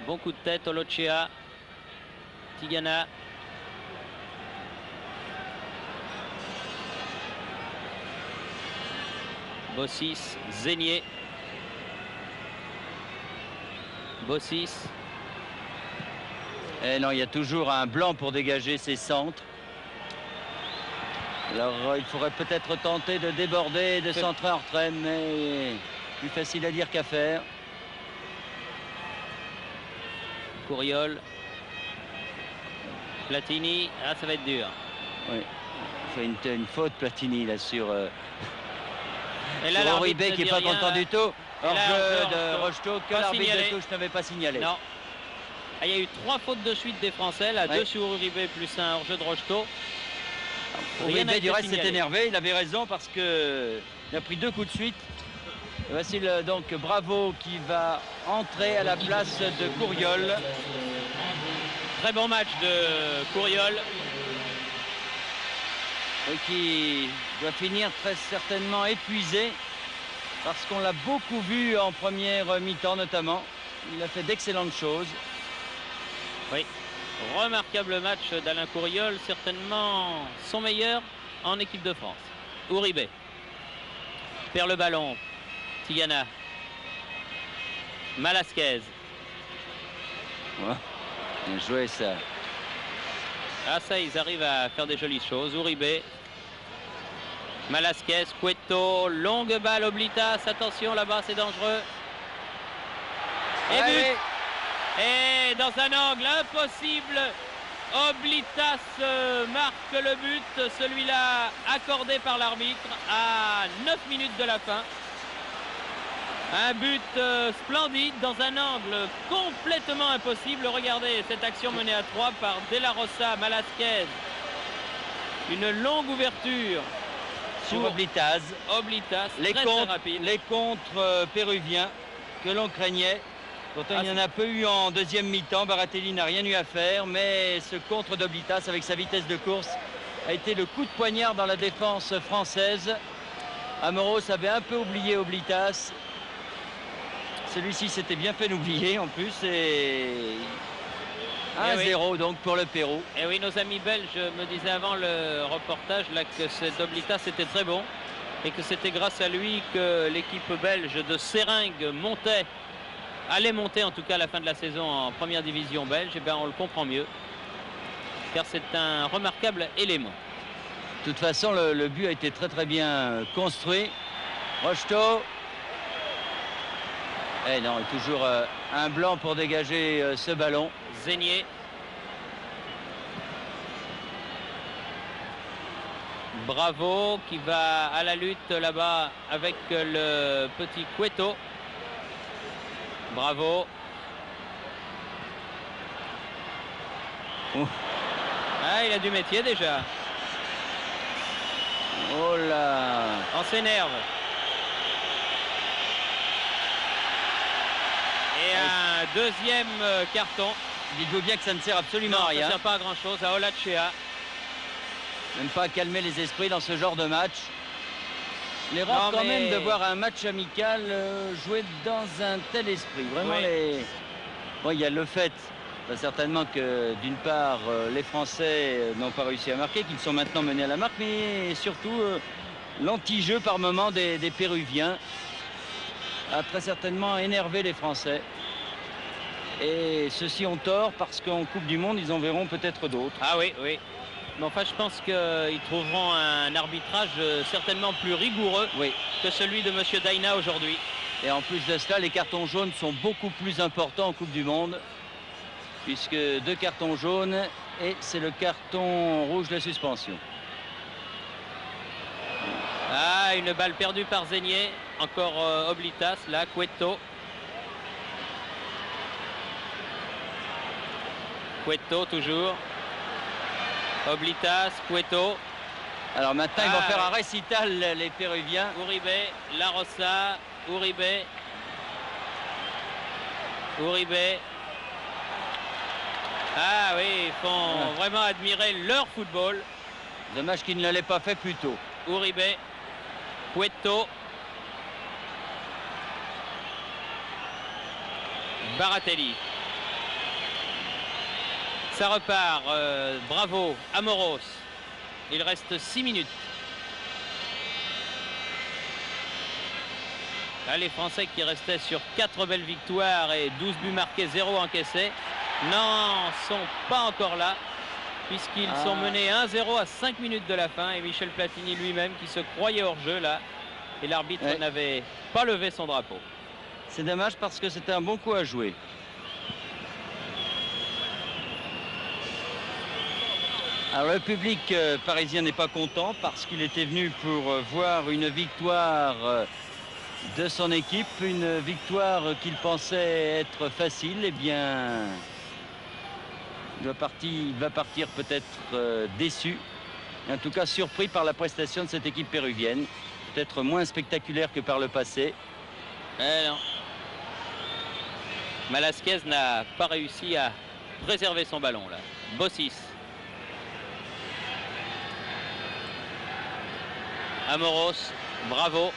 Bon coup de tête, Olocea. Tigana. Bossis, Zénier. Bossis. Et non, il y a toujours un blanc pour dégager ses centres. Alors il faudrait peut-être tenter de déborder, de centrer en retrait, mais plus facile à dire qu'à faire. Couriol. Platini. Ah, ça va être dur. Oui. Il fait une faute Platini là sur Uribe qui n'est pas content du tout. Hors-jeu de Rocheteau que l'arbitre de touche n'avait pas signalé. Non. Ah, il y a eu 3 fautes de suite des Français, là, 2 sur Uribe plus un hors-jeu de Rocheteau. Uribe du reste s'est énervé, il avait raison parce qu'il a pris 2 coups de suite. Et voici donc Bravo qui va entrer à la place de Couriol. Très bon match de Couriol. Et qui doit finir très certainement épuisé parce qu'on l'a beaucoup vu en première mi-temps notamment. Il a fait d'excellentes choses. Oui, remarquable match d'Alain Couriol, certainement son meilleur en équipe de France. Uribe perd le ballon. Tigana. Malasquez. Ouais, bien joué ça. Ah ça, ils arrivent à faire des jolies choses. Uribe. Malasquez, Cueto, longue balle, Oblitas. Attention là-bas, c'est dangereux. Et but. Et dans un angle impossible, Oblitas marque le but. Celui-là accordé par l'arbitre à 9 minutes de la fin. Un but splendide dans un angle complètement impossible. Regardez cette action menée à 3 par De La Rosa, Malasquez. Une longue ouverture sur Oblitas. Très rapide. Les contres péruviens que l'on craignait. Pourtant, il y en a peu eu en deuxième mi-temps. Baratelli n'a rien eu à faire, mais ce contre d'Oblitas avec sa vitesse de course a été le coup de poignard dans la défense française. Amoros avait un peu oublié Oblitas. Celui-ci s'était bien fait oublier en plus. Et 1-0 donc pour le Pérou. Et oui, nos amis belges me disaient avant le reportage là, que cet Oblitas était très bon et que c'était grâce à lui que l'équipe belge de Seringue allait monter en tout cas à la fin de la saison en première division belge. Et bien on le comprend mieux car c'est un remarquable élément. De toute façon, le but a été très très bien construit. Rocheteau. Eh non, toujours un blanc pour dégager ce ballon. Zénier. Bravo qui va à la lutte là-bas avec le petit Cueto. Bravo. Ah, il a du métier déjà. Oh là. On s'énerve. Et un deuxième carton. Dites-vous bien que ça ne sert absolument Non, à ça rien. ne sert pas à grand chose à Olachea. Même pas à calmer les esprits dans ce genre de match. Les rares Non, quand mais- même de voir un match amical joué dans un tel esprit. Vraiment Oui. Bon, il y a le fait, certainement que d'une part les Français n'ont pas réussi à marquer, qu'ils sont maintenant menés à la marque, mais surtout l'anti-jeu par moment des Péruviens a très certainement énervé les Français. Et ceux-ci ont tort parce qu'en Coupe du Monde, ils en verront peut-être d'autres. Ah oui, oui. Mais enfin, je pense qu'ils trouveront un arbitrage certainement plus rigoureux Oui. que celui de M. Daina aujourd'hui. Et en plus de cela, les cartons jaunes sont beaucoup plus importants en Coupe du Monde, puisque 2 cartons jaunes et c'est le carton rouge de la suspension. Ah, une balle perdue par Zenier. Encore Oblitas, là, Cueto. Cueto toujours. Oblitas, Cueto. Alors maintenant, ils vont faire ouais. un récital, les Péruviens. Uribe, La Rosa, Uribe. Uribe. Ah oui, ils font vraiment admirer leur football. Dommage qu'ils ne l'aient pas fait plus tôt. Uribe, Cueto. Baratelli. Ça repart, bravo, Amoros. Il reste 6 minutes. Là, les Français qui restaient sur 4 belles victoires et 12 buts marqués, 0 encaissés, n'en sont pas encore là, puisqu'ils sont menés 1-0 à 5 minutes de la fin. Et Michel Platini lui-même qui se croyait hors jeu là. Et l'arbitre n'avait pas levé son drapeau. C'est dommage parce que c'était un bon coup à jouer. Alors le public parisien n'est pas content parce qu'il était venu pour voir une victoire de son équipe, une victoire qu'il pensait être facile. Eh bien, il va partir peut-être déçu, en tout cas surpris par la prestation de cette équipe péruvienne, peut-être moins spectaculaire que par le passé. Non. Malasquez n'a pas réussi à préserver son ballon là. Bossis. Amoros, bravo.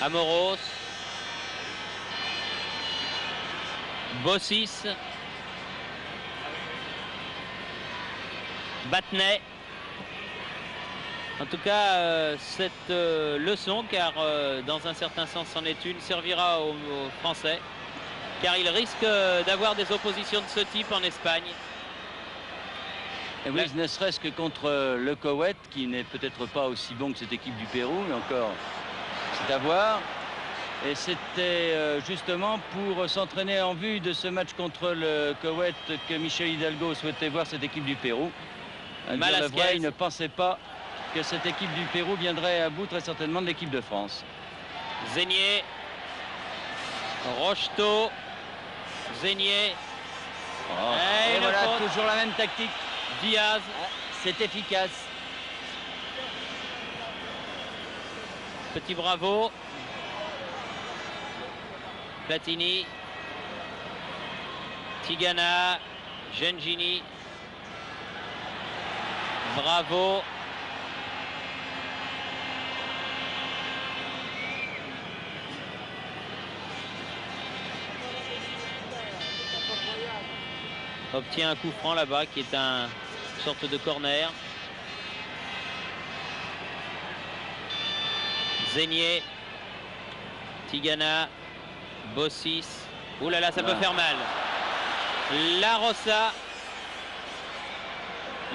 Amoros. Bossis. Battenay. En tout cas, cette leçon, car dans un certain sens c'en est une, servira aux Français, car ils risquent d'avoir des oppositions de ce type en Espagne. Et oui, ne serait-ce que contre le Koweït, qui n'est peut-être pas aussi bon que cette équipe du Pérou, mais encore, c'est à voir. Et c'était justement pour s'entraîner en vue de ce match contre le Koweït que Michel Hidalgo souhaitait voir cette équipe du Pérou. Malasquez, il ne pensait pas que cette équipe du Pérou viendrait à bout très certainement de l'équipe de France. Zenier, Rocheteau, Zenier. Et voilà, toujours la même tactique. Diaz. C'est efficace. Petit bravo. Platini. Tigana. Gengini. Bravo. Obtient un coup franc là-bas qui est une sorte de corner. Zenier, Tigana, Bossis. Ouh là là, ça peut faire mal. La Rosa.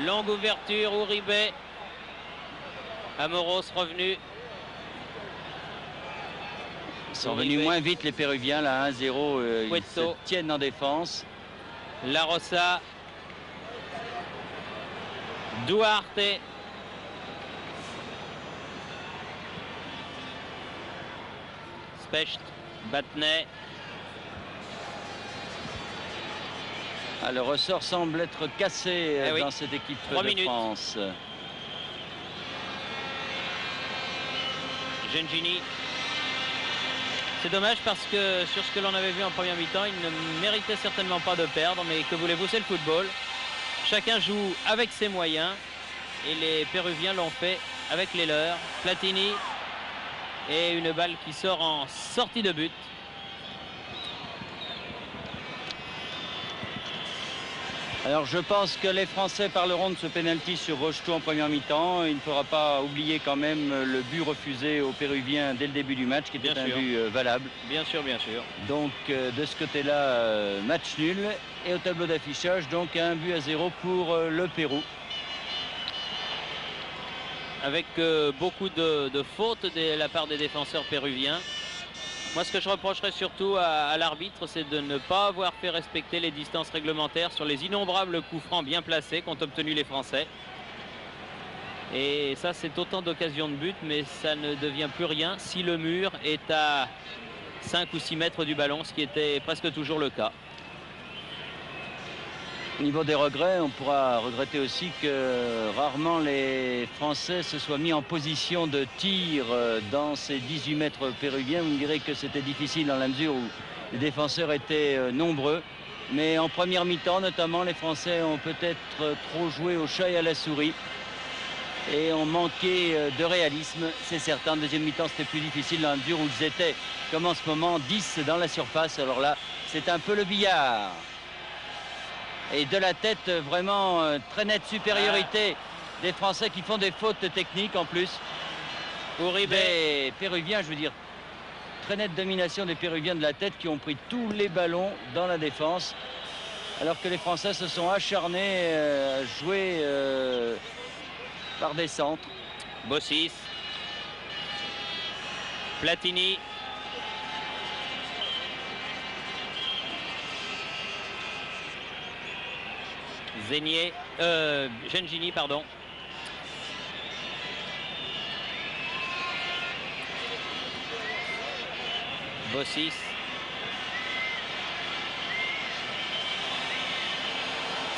Longue ouverture, Uribe. Amoros revenu. Ils sont venus moins vite les Péruviens, là 1-0. Ils se tiennent en défense. La Rosa. Duarte. Specht. Battenay. Ah, le ressort semble être cassé oui. dans cette équipe 3 de minutes. France. Gengini. C'est dommage parce que sur ce que l'on avait vu en première mi-temps, il ne méritait certainement pas de perdre, mais que voulez-vous, c'est le football. Chacun joue avec ses moyens et les Péruviens l'ont fait avec les leurs. Platini et une balle qui sort en sortie de but. Alors je pense que les Français parleront de ce pénalty sur Rocheteau en première mi-temps. Il ne faudra pas oublier quand même le but refusé aux Péruviens dès le début du match, qui était un but valable. Bien sûr, bien sûr. Donc de ce côté-là, match nul. Et au tableau d'affichage, donc 1-0 pour le Pérou. Avec beaucoup de fautes de la part des défenseurs péruviens. Moi, ce que je reprocherais surtout à l'arbitre, c'est de ne pas avoir fait respecter les distances réglementaires sur les innombrables coups francs bien placés qu'ont obtenus les Français. Et ça, c'est autant d'occasions de but, mais ça ne devient plus rien si le mur est à 5 ou 6 mètres du ballon, ce qui était presque toujours le cas. Au niveau des regrets, on pourra regretter aussi que rarement les Français se soient mis en position de tir dans ces 18 mètres péruviens. Vous me direz que c'était difficile dans la mesure où les défenseurs étaient nombreux. Mais en première mi-temps, notamment, les Français ont peut-être trop joué au chat et à la souris et ont manqué de réalisme, c'est certain. En deuxième mi-temps, c'était plus difficile dans la mesure où ils étaient, comme en ce moment, 10 dans la surface. Alors là, c'est un peu le billard. Et de la tête, vraiment très nette supériorité des Français qui font des fautes techniques en plus. Des Péruviens, je veux dire, très nette domination des Péruviens de la tête qui ont pris tous les ballons dans la défense. Alors que les Français se sont acharnés à jouer par des centres. Bossis. Platini. Gengini, pardon. Bossis.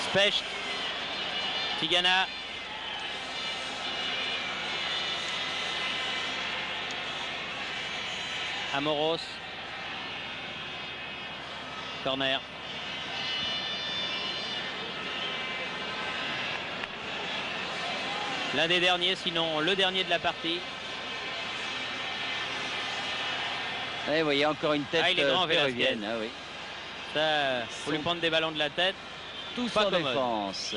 Specht. Tigana. Amoros. Corner. L'un des derniers, sinon le dernier de la partie. Et vous voyez encore une tête il est grand, péruvienne. Ah, oui. Ça, faut lui prendre des ballons de la tête. Tous pas en commode. défense.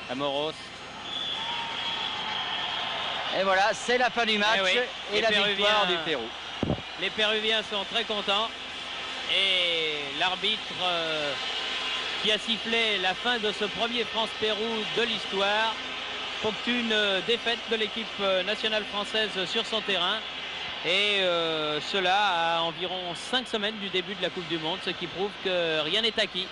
Amoros. Et voilà, c'est la fin du match et la victoire du Pérou. Les Péruviens sont très contents. Et l'arbitre qui a sifflé la fin de ce premier France-Pérou de l'histoire ponctue une défaite de l'équipe nationale française sur son terrain. Et cela à environ 5 semaines du début de la Coupe du Monde, ce qui prouve que rien n'est acquis.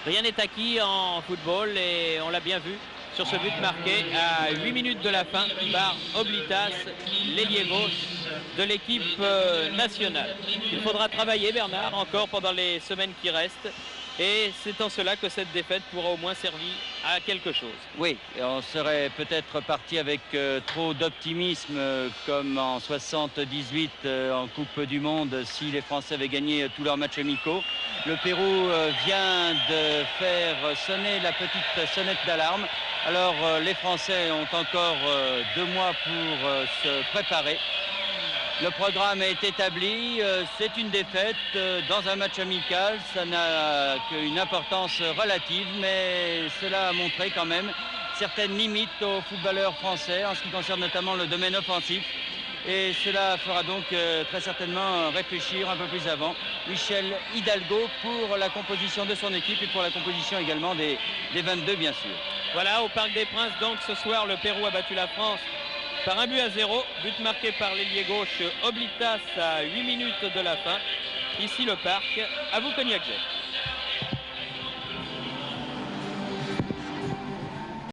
Rien n'est acquis en football et on l'a bien vu sur ce but marqué à 8 minutes de la fin par Oblitas, l'ailier gauche de l'équipe nationale. Il faudra travailler, Bernard, encore pendant les semaines qui restent. Et c'est en cela que cette défaite pourra au moins servir à quelque chose. Oui, on serait peut-être parti avec trop d'optimisme comme en 78 en Coupe du Monde si les Français avaient gagné tous leurs matchs amicaux. Le Pérou vient de faire sonner la petite sonnette d'alarme. Alors les Français ont encore 2 mois pour se préparer. Le programme est établi, c'est une défaite dans un match amical, ça n'a qu'une importance relative, mais cela a montré quand même certaines limites aux footballeurs français en ce qui concerne notamment le domaine offensif. Et cela fera donc très certainement réfléchir un peu plus avant Michel Hidalgo pour la composition de son équipe et pour la composition également des 22 bien sûr. Voilà, au Parc des Princes, donc ce soir, le Pérou a battu la France par 1-0, but marqué par l'ailier gauche Oblitas à 8 minutes de la fin. Ici le Parc, à vous Cognac.